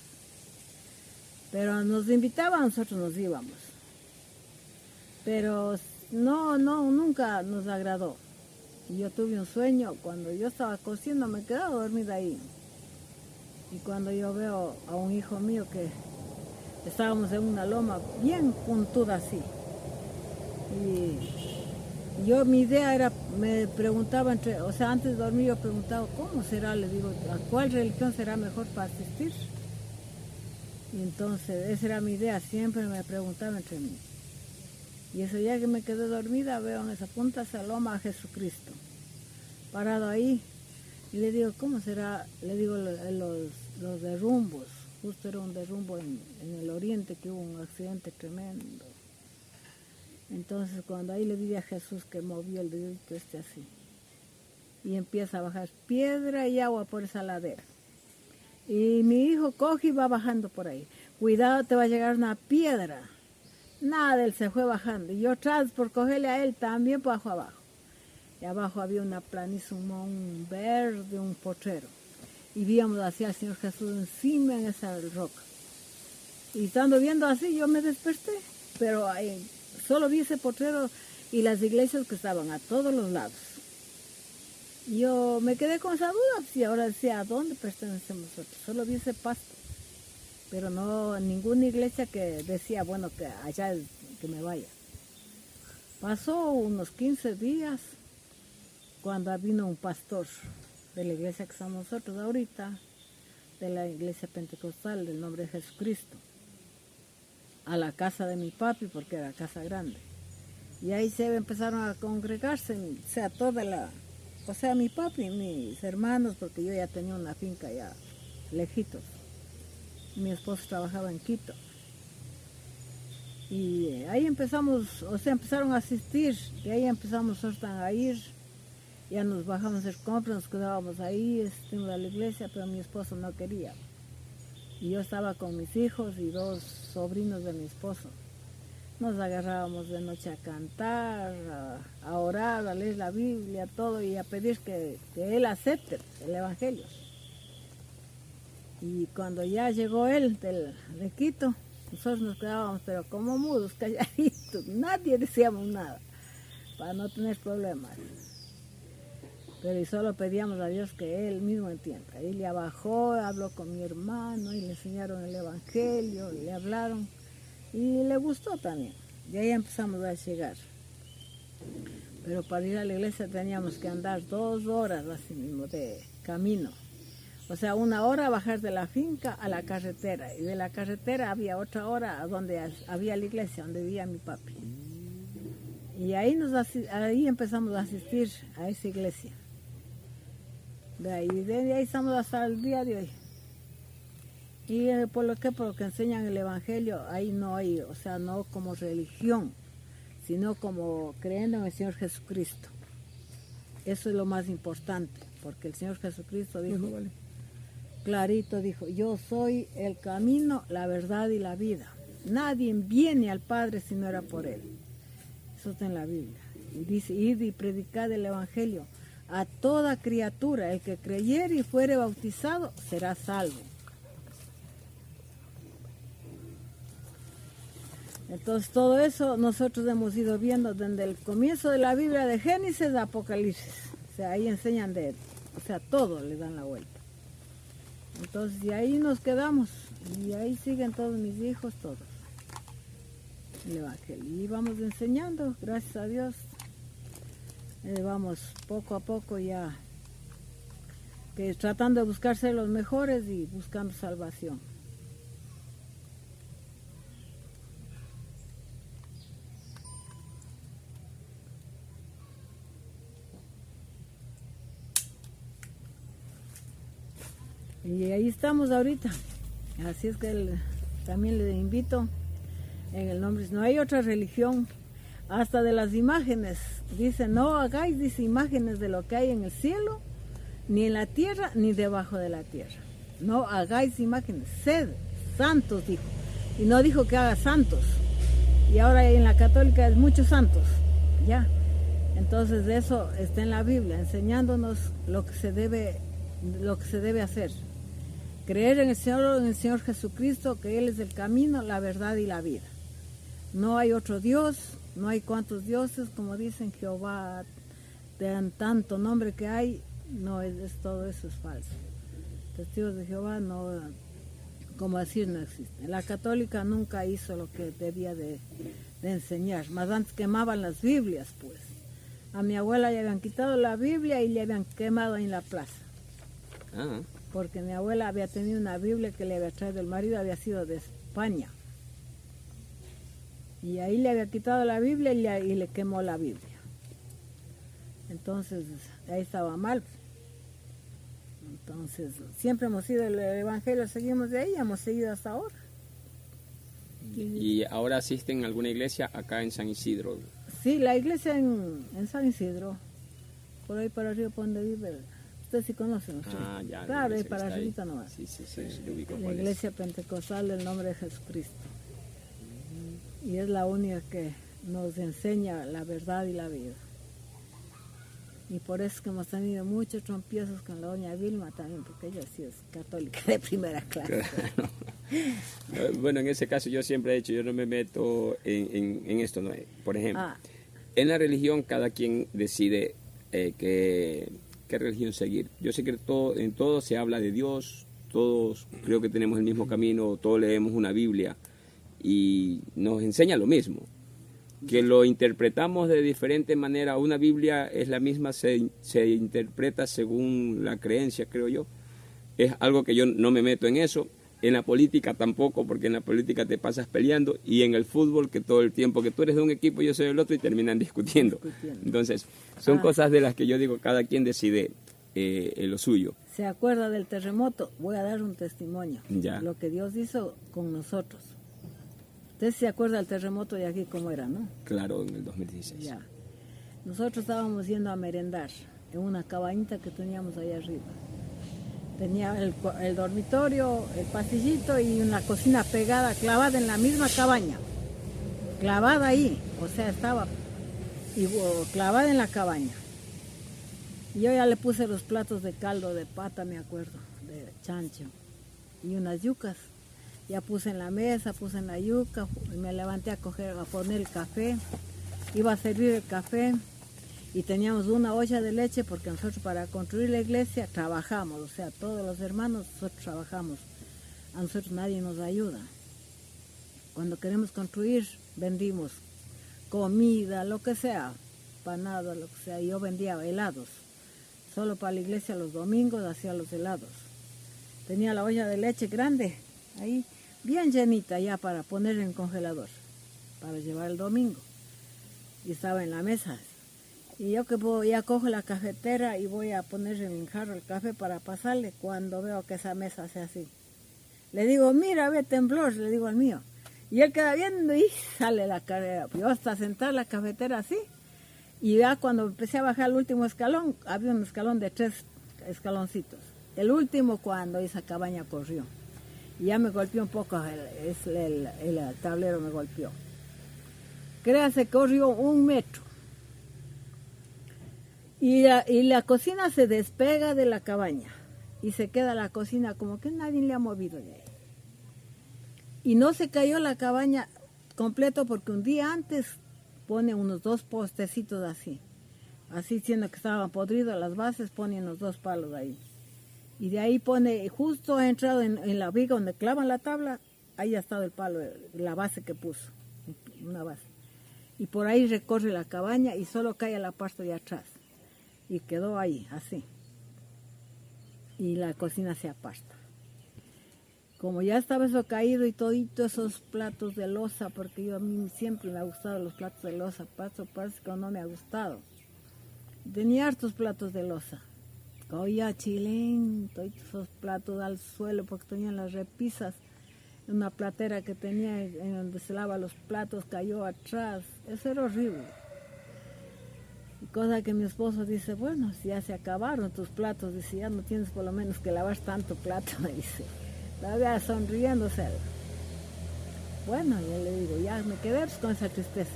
Pero nos invitaban, nosotros nos íbamos. Pero nunca nos agradó. Y yo tuve un sueño, cuando yo estaba cosiendo me quedaba dormida ahí. Y cuando yo veo a un hijo mío que estábamos en una loma bien puntuda así. Y mi idea era, me preguntaba, antes de dormir yo preguntaba, ¿cómo será? Le digo, ¿a cuál religión será mejor para asistir? Y entonces, esa era mi idea, siempre me preguntaba entre mí. Y ese día que me quedé dormida, veo en esa punta de esa loma a Jesucristo, parado ahí. Y le digo, ¿cómo será? Le digo, los derrumbos. Justo era un derrumbo en el oriente, que hubo un accidente tremendo. Entonces, cuando ahí le vi a Jesús que movió el dedito así. Y empieza a bajar piedra y agua por esa ladera. Y mi hijo coge y va bajando por ahí. Cuidado, te va a llegar una piedra. Nada, él se fue bajando. Y yo tras por cogerle a él también bajo abajo. Y abajo había una planicie, un verde, un potrero. Y víamos hacia el Señor Jesús encima en esa roca. Y estando viendo así, yo me desperté. Pero ahí, solo vi ese potrero y las iglesias que estaban a todos los lados. Yo me quedé con esa duda, y ahora decía, ¿a dónde pertenecemos nosotros? Solo vi ese pasto. Pero no ninguna iglesia que decía, bueno, que allá es, que me vaya. Pasó unos 15 días cuando vino un pastor de la iglesia que estamos nosotros ahorita, de la iglesia pentecostal del nombre de Jesucristo, a la casa de mi papi, porque era casa grande. Y ahí se empezaron a congregarse, o sea, mi papi, mis hermanos, porque yo ya tenía una finca ya lejitos. Mi esposo trabajaba en Quito. Y ahí empezamos, o sea, empezaron a asistir, y ahí empezamos nosotros a ir, ya nos bajamos a hacer compras, nos quedábamos ahí, asistimos a la iglesia, pero mi esposo no quería. Y yo estaba con mis hijos y 2 sobrinos de mi esposo. Nos agarrábamos de noche a cantar, a orar, a leer la Biblia, todo, y a pedir que él acepte el Evangelio. Y cuando ya llegó él de Quito, nosotros nos quedábamos, pero como mudos, calladitos, nadie decíamos nada, para no tener problemas. Pero y solo pedíamos a Dios que Él mismo entienda. Y le bajó, habló con mi hermano, y le enseñaron el Evangelio, y le hablaron, y le gustó también. Y ahí empezamos a llegar. Pero para ir a la iglesia teníamos que andar 2 horas así mismo de camino. O sea, 1 hora bajar de la finca a la carretera. Y de la carretera había otra hora donde había la iglesia, donde vivía mi papi. Y ahí empezamos a asistir a esa iglesia. De ahí estamos hasta el día de hoy. Y por lo que enseñan el Evangelio, ahí no hay, o sea, no como religión, sino como creyendo en el Señor Jesucristo. Eso es lo más importante, porque el Señor Jesucristo dijo, clarito dijo, yo soy el camino, la verdad y la vida. Nadie viene al Padre si no era por Él. Eso está en la Biblia. Y dice, id y predicad el Evangelio a toda criatura. El que creyere y fuere bautizado será salvo. Entonces todo eso nosotros hemos ido viendo desde el comienzo de la Biblia, de Génesis a Apocalipsis. O sea, ahí enseñan de él. O sea, todo le dan la vuelta. Entonces, y ahí nos quedamos. Y ahí siguen todos mis hijos, todos. El Evangelio. Y vamos enseñando, gracias a Dios. Vamos poco a poco ya, que tratando de buscar ser los mejores y buscando salvación. Y ahí estamos ahorita. Así es que también le invito en el nombre. No hay otra religión, hasta de las imágenes. Dice, no hagáis, dice, imágenes de lo que hay en el cielo, ni en la tierra, ni debajo de la tierra. No hagáis imágenes. Sed santos, dijo. Y no dijo que haga santos. Y ahora en la católica es muchos santos. Ya. Entonces eso está en la Biblia, enseñándonos lo que se debe hacer. Creer en el Señor Jesucristo, que Él es el camino, la verdad y la vida. No hay otro Dios, no hay cuantos dioses, como dicen Jehová, de tanto nombre que hay, no todo eso es falso. Testigos de Jehová no, como decir, no existe. La católica nunca hizo lo que debía de enseñar, más antes quemaban las Biblias, pues. A mi abuela le habían quitado la Biblia y le habían quemado en la plaza. Ah. Porque mi abuela había tenido una Biblia que le había traído el marido, había sido de España. Y ahí le había quitado la Biblia y le quemó la Biblia. Entonces, ahí estaba mal. Entonces, siempre hemos sido el Evangelio, seguimos de ahí, hemos seguido hasta ahora. ¿Y ahora asisten a alguna iglesia acá en San Isidro? Sí, la iglesia en San Isidro, por ahí para arriba, por donde vive. Ustedes sí conocen, ¿no? Ah, ya. Claro, ahí para arriba nomás. Sí, yo ubico la iglesia pentecostal del nombre de Jesucristo. Y es la única que nos enseña la verdad y la vida. Y por eso es que hemos tenido muchos trompiezos con la doña Vilma también, porque ella sí es católica de primera clase. Claro. Bueno, en ese caso yo siempre he dicho, yo no me meto en esto, ¿no? Por ejemplo, en la religión cada quien decide qué religión seguir. Yo sé que en todo se habla de Dios, todos creo que tenemos el mismo camino, todos leemos una Biblia y nos enseña lo mismo. Que lo interpretamos de diferente manera, una Biblia es la misma, se interpreta según la creencia, creo yo. Es algo que yo no me meto en eso. En la política tampoco, porque en la política te pasas peleando, y en el fútbol que todo el tiempo que tú eres de un equipo, yo soy del otro y terminan discutiendo. Entonces, son cosas de las que yo digo, cada quien decide lo suyo. ¿Se acuerda del terremoto? Voy a dar un testimonio. Ya. Lo que Dios hizo con nosotros. Usted se acuerda del terremoto de aquí cómo era, ¿no? Claro, en el 2016. Ya. Nosotros estábamos yendo a merendar en una cabañita que teníamos ahí arriba. Tenía el dormitorio, el pasillito y una cocina pegada, clavada en la misma cabaña. Clavada ahí, o sea, estaba clavada en la cabaña. Y yo ya le puse los platos de caldo de pata, me acuerdo, de chancho, y unas yucas. Ya puse en la mesa, puse en la yuca, y me levanté a poner el café. Iba a servir el café. Y teníamos una olla de leche porque nosotros para construir la iglesia trabajamos, o sea, todos los hermanos nosotros trabajamos, a nosotros nadie nos ayuda. Cuando queremos construir, vendimos comida, lo que sea, panadas, lo que sea. Yo vendía helados, solo para la iglesia los domingos hacía los helados. Tenía la olla de leche grande, ahí, bien llenita ya para poner en el congelador, para llevar el domingo. Y estaba en la mesa. Y yo que ya cojo la cafetera y voy a poner en el jarro el café para pasarle cuando veo que esa mesa hace así. Le digo, mira, ve temblor, le digo al mío. Y él queda viendo y sale la carrera. Yo hasta sentar la cafetera así. Y ya cuando empecé a bajar el último escalón, había un escalón de 3 escaloncitos. El último cuando esa cabaña corrió. Y ya me golpeó un poco, el tablero me golpeó. Créase, corrió 1 metro. Y la cocina se despega de la cabaña y se queda la cocina como que nadie le ha movido de ahí. Y no se cayó la cabaña completo porque un día antes pone unos 2 postecitos así siendo que estaban podridos las bases, pone unos 2 palos ahí. Y de ahí pone, justo ha entrado en la viga donde clavan la tabla, ahí ha estado el palo, la base que puso, una base. Y por ahí recorre la cabaña y solo cae a la parte de atrás. Y quedó ahí, así. Y la cocina se aparta. Como ya estaba eso caído y todito esos platos de loza, porque a mí siempre me ha gustado los platos de loza, parece que no me ha gustado. Tenía hartos platos de loza. Oía chilén, toditos esos platos al suelo porque tenían las repisas. Una platera que tenía en donde se lava los platos cayó atrás. Eso era horrible. Y cosa que mi esposo dice, bueno, si ya se acabaron tus platos, dice, ya no tienes por lo menos que lavar tanto plato, me dice. Todavía sonriéndose. Bueno, yo le digo, ya me quedé pues, con esa tristeza.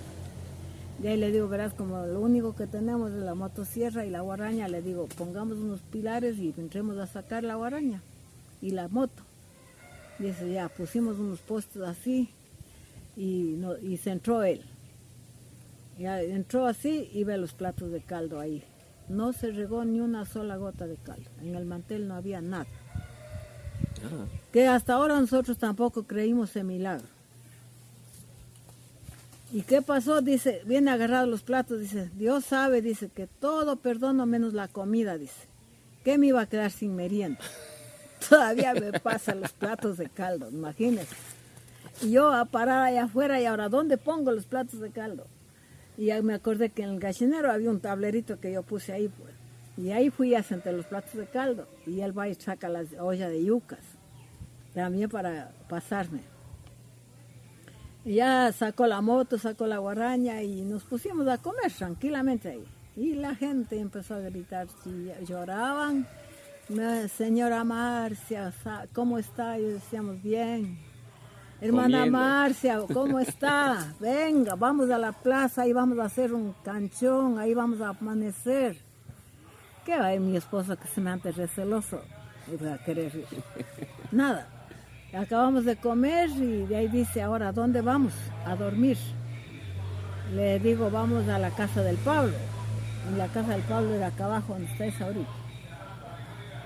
Y ahí le digo, verás, como lo único que tenemos es la motosierra y la guaraña, le digo, pongamos unos pilares y entremos a sacar la guaraña y la moto. Dice, ya, pusimos unos postes así y se entró él. Ya entró así y ve los platos de caldo ahí. No se regó ni una sola gota de caldo. En el mantel no había nada. Que hasta ahora nosotros tampoco creímos en milagro. ¿Y qué pasó? Dice, viene agarrado los platos, dice, Dios sabe, dice, que todo perdono menos la comida, dice. ¿Qué me iba a quedar sin merienda? Todavía me pasan los platos de caldo, imagínense. Y yo a parar allá afuera y ahora, ¿dónde pongo los platos de caldo? Y ya me acordé que en el gallinero había un tablerito que yo puse ahí, pues. Y ahí fui a sentar los platos de caldo. Y él va y saca las ollas de yucas, también para pasarme. Y ya sacó la moto, sacó la guaraña y nos pusimos a comer tranquilamente ahí. Y la gente empezó a gritar, lloraban. Señora Marcia, ¿cómo está? Y decíamos, bien. Hermana Comiendo. Marcia, ¿cómo está? Venga, vamos a la plaza, ahí vamos a hacer un canchón, ahí vamos a amanecer. ¿Qué va a ir mi esposo que se me ante receloso? Y va a querer ir. Nada. Acabamos de comer y de ahí dice, ahora, ¿a dónde vamos? A dormir. Le digo, vamos a la casa del Pablo. En la casa del Pablo era acá abajo, donde estáis ahorita.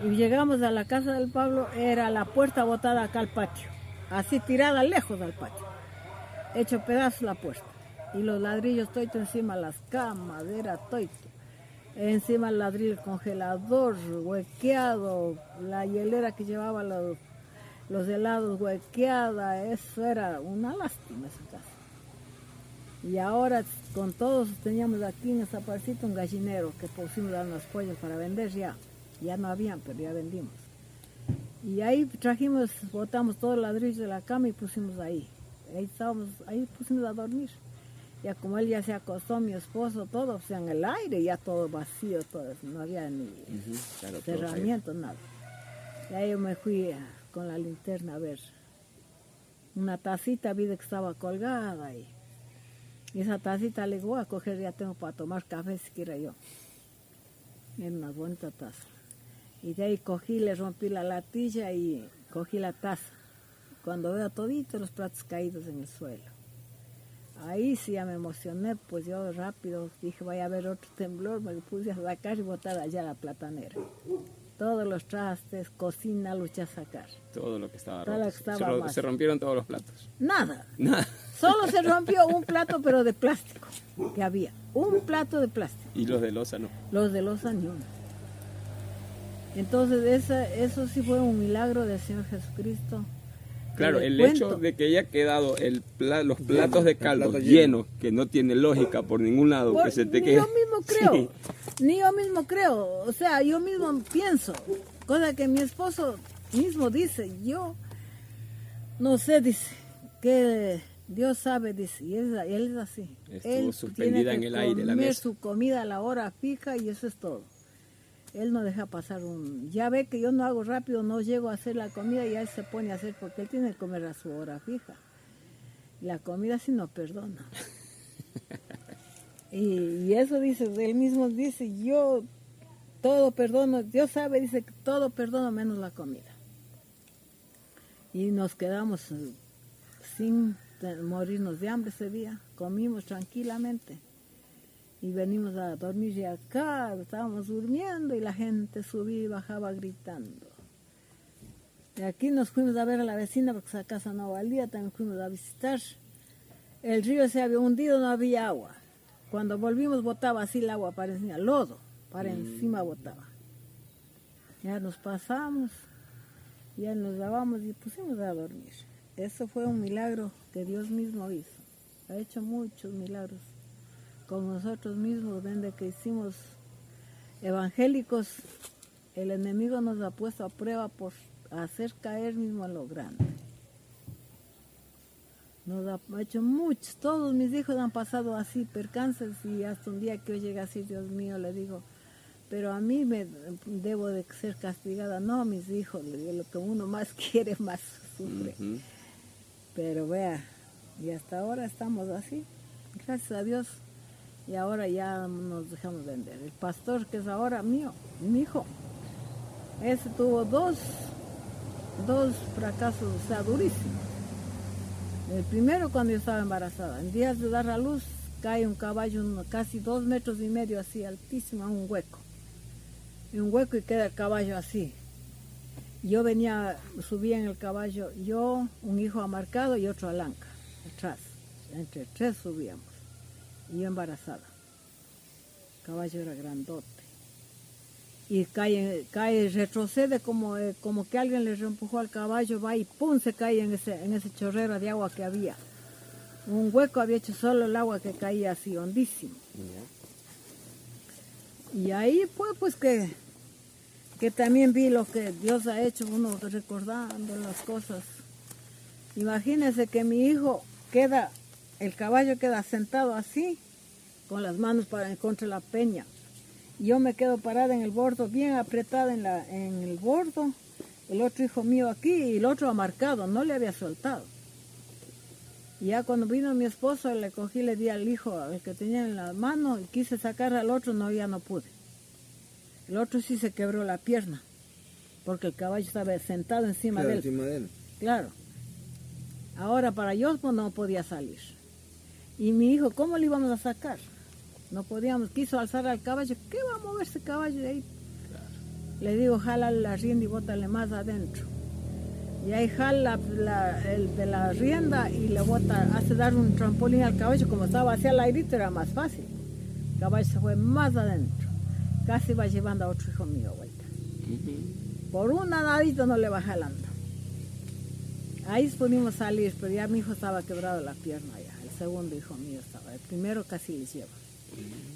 Y llegamos a la casa del Pablo, era la puerta botada acá al patio. Así tirada lejos del patio. Hecho pedazos la puerta. Y los ladrillos toito encima, las camas, era toito. Encima el ladrillo, el congelador, huequeado, la hielera que llevaba los helados huequeada, eso era una lástima esa casa. Y ahora con todos teníamos aquí en esta parcita un gallinero que pusimos a los pollos para vender ya no habían, pero ya vendimos. Y ahí trajimos, botamos todos los ladrillos de la cama y pusimos ahí. Ahí pusimos a dormir. Ya como él ya se acostó, mi esposo, todo, o sea, en el aire, ya todo vacío, todo, no había ni cerramiento, nada. Y ahí yo me fui con la linterna a ver una tacita, vi que estaba colgada ahí. Y esa tacita le digo, voy a coger, ya tengo para tomar café si quiera yo. Era una bonita taza. Y de ahí cogí, le rompí la latilla y cogí la taza. Cuando veo toditos los platos caídos en el suelo. Ahí sí ya me emocioné, pues yo rápido dije, vaya a haber otro temblor, me puse a sacar y botar allá la platanera. Todos los trastes, cocina, luché a sacar. Todo lo que estaba Todo roto. lo que estaba mal. Se rompieron todos los platos. Nada. Nada. Solo se rompió un plato, pero de plástico, que había. Un plato de plástico. Y los de loza no. Los de loza ni uno. Entonces eso sí fue un milagro del Señor Jesucristo. Claro, Les el cuento. hecho de que haya quedado los platos de caldo plato llenos, que no tiene lógica por ningún lado, que se te Ni quede. yo mismo creo, Sí. ni yo mismo creo, o sea, yo mismo pienso, cosa que mi esposo mismo dice, yo no sé, dice, que Dios sabe, dice, y él es así. Estuvo Él suspendida tiene en que el aire la comer mesa. su comida a la hora fija y eso es todo. Él no deja pasar ya ve que yo no hago rápido, no llego a hacer la comida y él se pone a hacer porque él tiene que comer a su hora fija. La comida sí no perdona. Y eso dice, él mismo dice, yo todo perdono, Dios sabe, dice que todo perdono menos la comida. Y nos quedamos sin morirnos de hambre ese día, comimos tranquilamente. Y venimos a dormir y acá estábamos durmiendo y la gente subía y bajaba gritando. Y aquí nos fuimos a ver a la vecina porque esa casa no valía, también fuimos a visitar. El río se había hundido, no había agua. Cuando volvimos botaba así el agua para encima, lodo, para encima botaba. Ya nos pasamos, ya nos lavamos y pusimos a dormir. Eso fue un milagro que Dios mismo hizo. Ha hecho muchos milagros con nosotros mismos, desde que hicimos evangélicos, el enemigo nos ha puesto a prueba por hacer caer mismo a lo grande. Nos ha hecho muchos, todos mis hijos han pasado así, percances, y hasta un día que yo llegué así, Dios mío, le digo, pero a mí me debo de ser castigada, no, mis hijos, le digo, lo que uno más quiere, más sufre. Pero vea, y hasta ahora estamos así, gracias a Dios. Y ahora ya nos dejamos vender. El pastor que es ahora mío, mi hijo, ese tuvo dos fracasos, o sea, durísimos. El primero cuando yo estaba embarazada, en días de dar a luz, cae un caballo casi 2,5 metros así, altísimo, en un hueco. En un hueco y queda el caballo así. Yo subía en el caballo, yo, un hijo amarcado y otro alanca, atrás. Entre 3 subíamos. Y yo embarazada. El caballo era grandote. Y cae, retrocede como que alguien le empujó al caballo, va y ¡pum! Se cae en ese chorrero de agua que había. Un hueco había hecho solo el agua que caía así, hondísimo. Y ahí fue pues que también vi lo que Dios ha hecho, uno recordando las cosas. Imagínense que mi hijo el caballo queda sentado así, con las manos contra la peña. Yo me quedo parada en el bordo, bien apretada en el bordo, el otro hijo mío aquí y el otro amarcado, no le había soltado. Y ya cuando vino mi esposo, le cogí, le di al hijo, al que tenía en la mano, y quise sacar al otro, ya no pude. El otro sí se quebró la pierna, porque el caballo estaba sentado encima de él. Encima de él. Claro. Ahora para yo pues, no podía salir. Y mi hijo, ¿cómo le íbamos a sacar? No podíamos, quiso alzar al caballo. ¿Qué va a mover ese caballo de ahí? Claro. Le digo, jala la rienda y bótale más adentro. Y ahí jala el de la rienda y le bota, hace dar un trampolín al caballo. Como estaba hacia el airito era más fácil. El caballo se fue más adentro. Casi va llevando a otro hijo mío a vuelta. Por un nadadito no le va jalando. Ahí pudimos salir, pero ya mi hijo estaba quebrado la pierna ya. El segundo hijo mío estaba. El primero casi les lleva.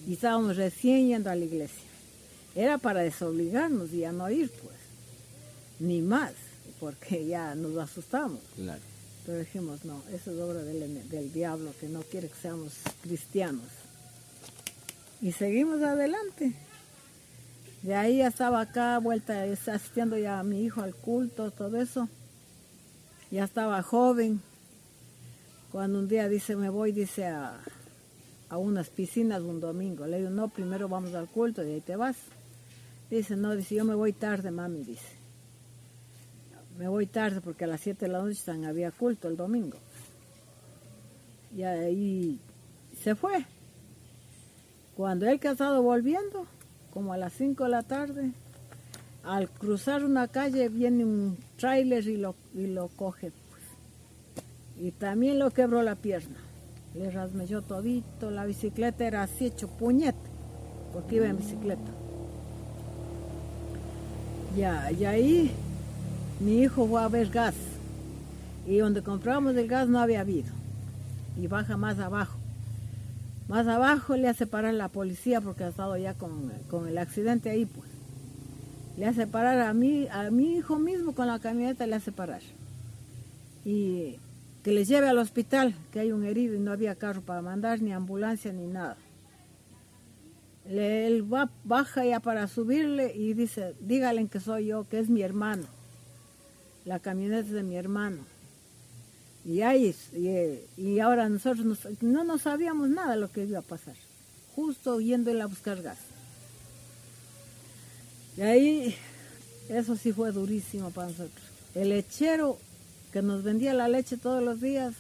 Y estábamos recién yendo a la iglesia. Era para desobligarnos y ya no ir, pues. Ni más, porque ya nos asustamos. Claro. Pero dijimos, no, eso es obra del diablo, que no quiere que seamos cristianos. Y seguimos adelante. De ahí ya estaba acá, vuelta, asistiendo ya a mi hijo al culto, todo eso. Ya estaba joven. Cuando un día dice, me voy, dice, a unas piscinas un domingo. Le digo, no, primero vamos al culto y ahí te vas. Dice, no, dice, yo me voy tarde, mami, dice. Me voy tarde porque a las 7 de la noche había culto el domingo. Y ahí se fue. Cuando él que ha estado volviendo, como a las 5 de la tarde, al cruzar una calle viene un tráiler y lo coge. Pues. Y también lo quebró la pierna. Le rasmelló todito, la bicicleta era así hecho puñete, porque iba en bicicleta. Ya, y ahí mi hijo fue a ver gas. Y donde compramos el gas no había habido. Y baja más abajo. Más abajo le hace parar la policía porque ha estado ya con el accidente ahí, pues. Le hace parar a mi hijo mismo con la camioneta, le hace parar. Y que les lleve al hospital, que hay un herido y no había carro para mandar, ni ambulancia, ni nada. Él baja ya para subirle y dice, díganle que soy yo, que es mi hermano. La camioneta es de mi hermano. Y ahora nosotros no sabíamos nada de lo que iba a pasar. justo yendo él a buscar gas. Y ahí, eso sí fue durísimo para nosotros. El lechero que nos vendía la leche todos los días,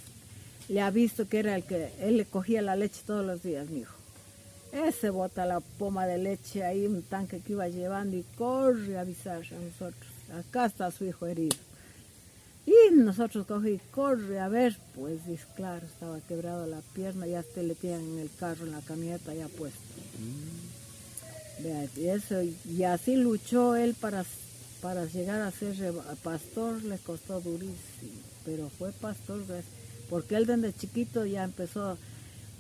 le ha visto que era el que él le cogía la leche todos los días, mi hijo. Ese bota la poma de leche ahí, un tanque que iba llevando y corre a avisar a nosotros. Acá está su hijo herido. Y nosotros cogí y corre a ver, pues dice, claro, estaba quebrada la pierna, ya le tenían en el carro, en la camioneta ya puesto. Vea, y eso, y así luchó él para llegar a ser pastor, le costó durísimo, pero fue pastor, porque él desde chiquito ya empezó,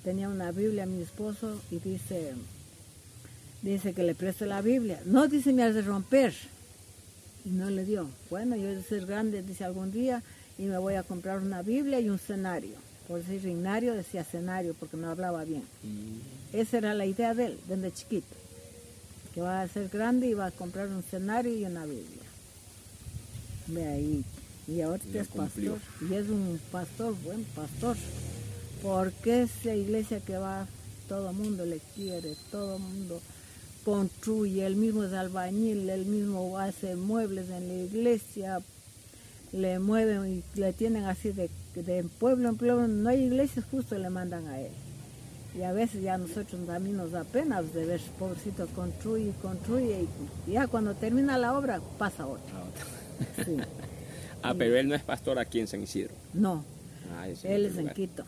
tenía una Biblia mi esposo y dice que le preste la Biblia. No, dice, me has de romper. Y no le dio. Bueno, yo de ser grande, dice, algún día, y me voy a comprar una Biblia y un cenario. Por decir Ignario decía cenario, porque no hablaba bien. Esa era la idea de él, desde chiquito. Que va a ser grande y va a comprar un cenario y una Biblia. Ve ahí. Y ahora es pastor. Y es un pastor, buen pastor. Porque esa iglesia que va, todo el mundo le quiere, todo el mundo construye, él mismo es albañil, él mismo hace muebles en la iglesia, le mueven y le tienen así de pueblo en pueblo, no hay iglesias, justo le mandan a él. Y a veces ya nosotros también nos da pena de ver, pobrecito, construye y ya cuando termina la obra pasa otra. Sí. Pero él no es pastor aquí en San Isidro. No, él es en lugar. Quito.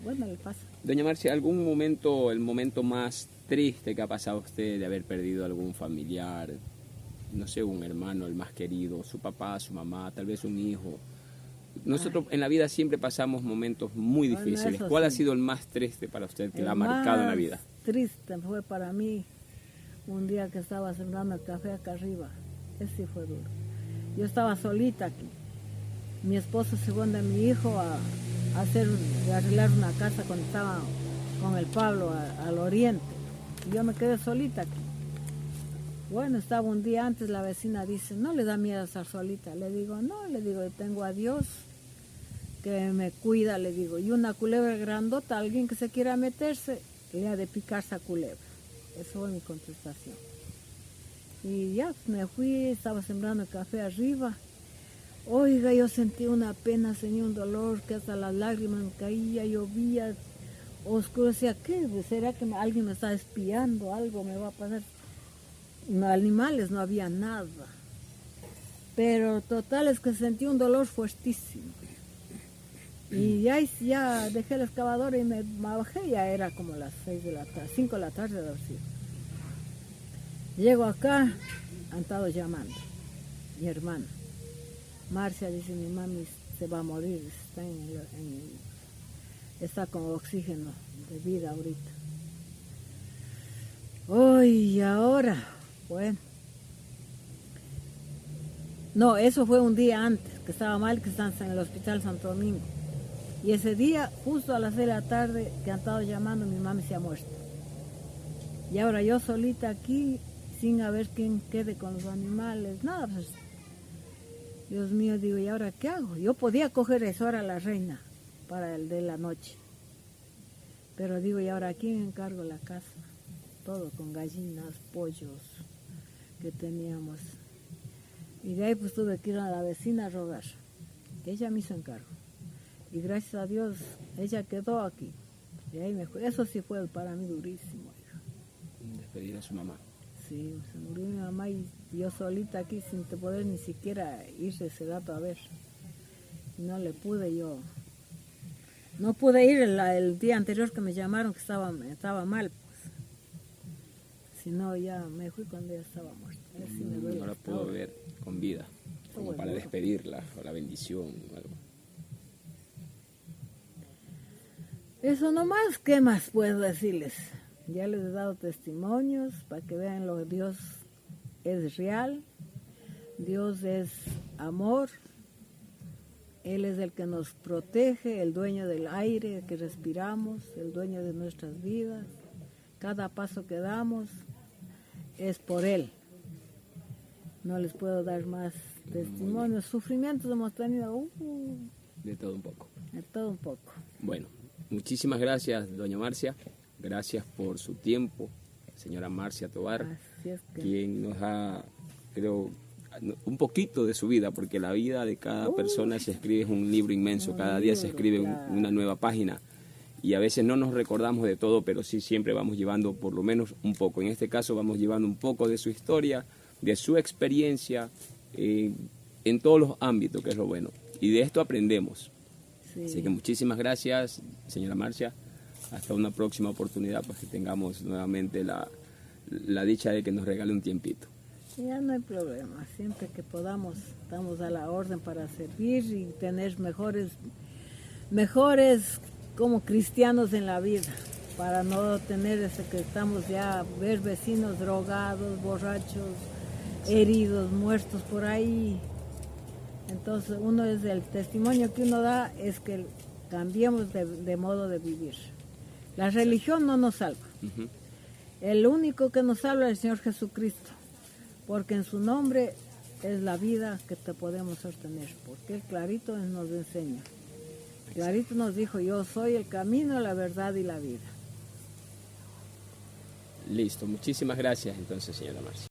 Bueno, le pasa. Doña Marcia, ¿algún momento, el momento más triste que ha pasado usted de haber perdido algún familiar? No sé, un hermano, el más querido, su papá, su mamá, tal vez un hijo. Nosotros en la vida siempre pasamos momentos muy difíciles. ¿Cuál ha sido el más triste para usted que la ha marcado en la vida? Triste fue para mí un día que estaba sembrando el café acá arriba. Ese sí fue duro. Yo estaba solita aquí. Mi esposo se fue de mi hijo a arreglar una casa cuando estaba con el Pablo al oriente. Y yo me quedé solita aquí. Bueno, estaba un día antes, la vecina dice, ¿no le da miedo estar solita? Le digo, no, le digo, tengo a Dios que me cuida, le digo. Y una culebra grandota, alguien que se quiera meterse, le ha de picar esa culebra. Esa fue mi contestación. Y ya me fui, estaba sembrando el café arriba. Oiga, yo sentí una pena, sentí un dolor, que hasta las lágrimas me caía, llovía, oscurecía. ¿Qué? ¿Será que alguien me está espiando? Algo me va a pasar. No, animales no había nada. Pero total es que sentí un dolor fuertísimo. Y ya dejé la excavadora y me bajé, ya era como las 5 de la tarde de así. Llego acá, han estado llamando, mi hermana. Marcia dice, mi mami se va a morir, está con oxígeno de vida ahorita. Uy, y ahora, bueno. No, eso fue un día antes, que estaba mal, que están en el hospital Santo Domingo. Y ese día, justo a las 6 de la tarde, que han estado llamando, mi mami se ha muerto. Y ahora yo solita aquí, sin haber quién quede con los animales, nada, pues, Dios mío, digo, ¿y ahora qué hago? Yo podía coger esa hora a la reina para el de la noche. Pero digo, ¿y ahora a quién encargo la casa? Todo con gallinas, pollos que teníamos. Y de ahí pues tuve que ir a la vecina a rogar. Ella me hizo encargo. Y gracias a Dios, ella quedó aquí. Y ahí eso sí fue para mí durísimo. Despedir a su mamá. Sí, se murió mi mamá y yo solita aquí sin poder ni siquiera ir ese rato a ver. No le pude yo. No pude ir el día anterior que me llamaron que estaba mal, pues. Si no, ya me fui cuando ella estaba muerta. Sí no la pudo ver con vida, como para despedirla, o la bendición o algo. Eso nomás, ¿qué más puedo decirles? Ya les he dado testimonios para que vean lo que Dios es real. Dios es amor. Él es el que nos protege, el dueño del aire que respiramos, el dueño de nuestras vidas. Cada paso que damos es por Él. No les puedo dar más testimonios. Sufrimientos hemos tenido. De todo un poco. De todo un poco. Bueno, Muchísimas gracias, doña Marcia. Gracias por su tiempo, señora Marcia Tovar, Así es que- quien nos ha, creo, un poquito de su vida, porque la vida de cada persona se escribe, es un libro inmenso, Un cada día se libro, escribe claro. una nueva página y a veces no nos recordamos de todo, pero sí siempre vamos llevando por lo menos un poco. En este caso vamos llevando un poco de su historia, de su experiencia, en todos los ámbitos, que es lo bueno. Y de esto aprendemos. sí. Así que muchísimas gracias, señora Marcia. Hasta una próxima oportunidad, pues que tengamos nuevamente la dicha de que nos regale un tiempito. Ya no hay problema, siempre que podamos, estamos a la orden para servir y tener mejores como cristianos en la vida, para no tener ese que estamos ya, ver vecinos drogados, borrachos, heridos, muertos por ahí. Entonces uno es el testimonio que uno da es que cambiemos de modo de vivir. La religión no nos salva. Ujú. El único que nos salva es el Señor Jesucristo, porque en su nombre es la vida que te podemos sostener, porque Él clarito nos enseña. Clarito nos dijo, yo soy el camino, la verdad y la vida. Listo, muchísimas gracias entonces, señora Marcia.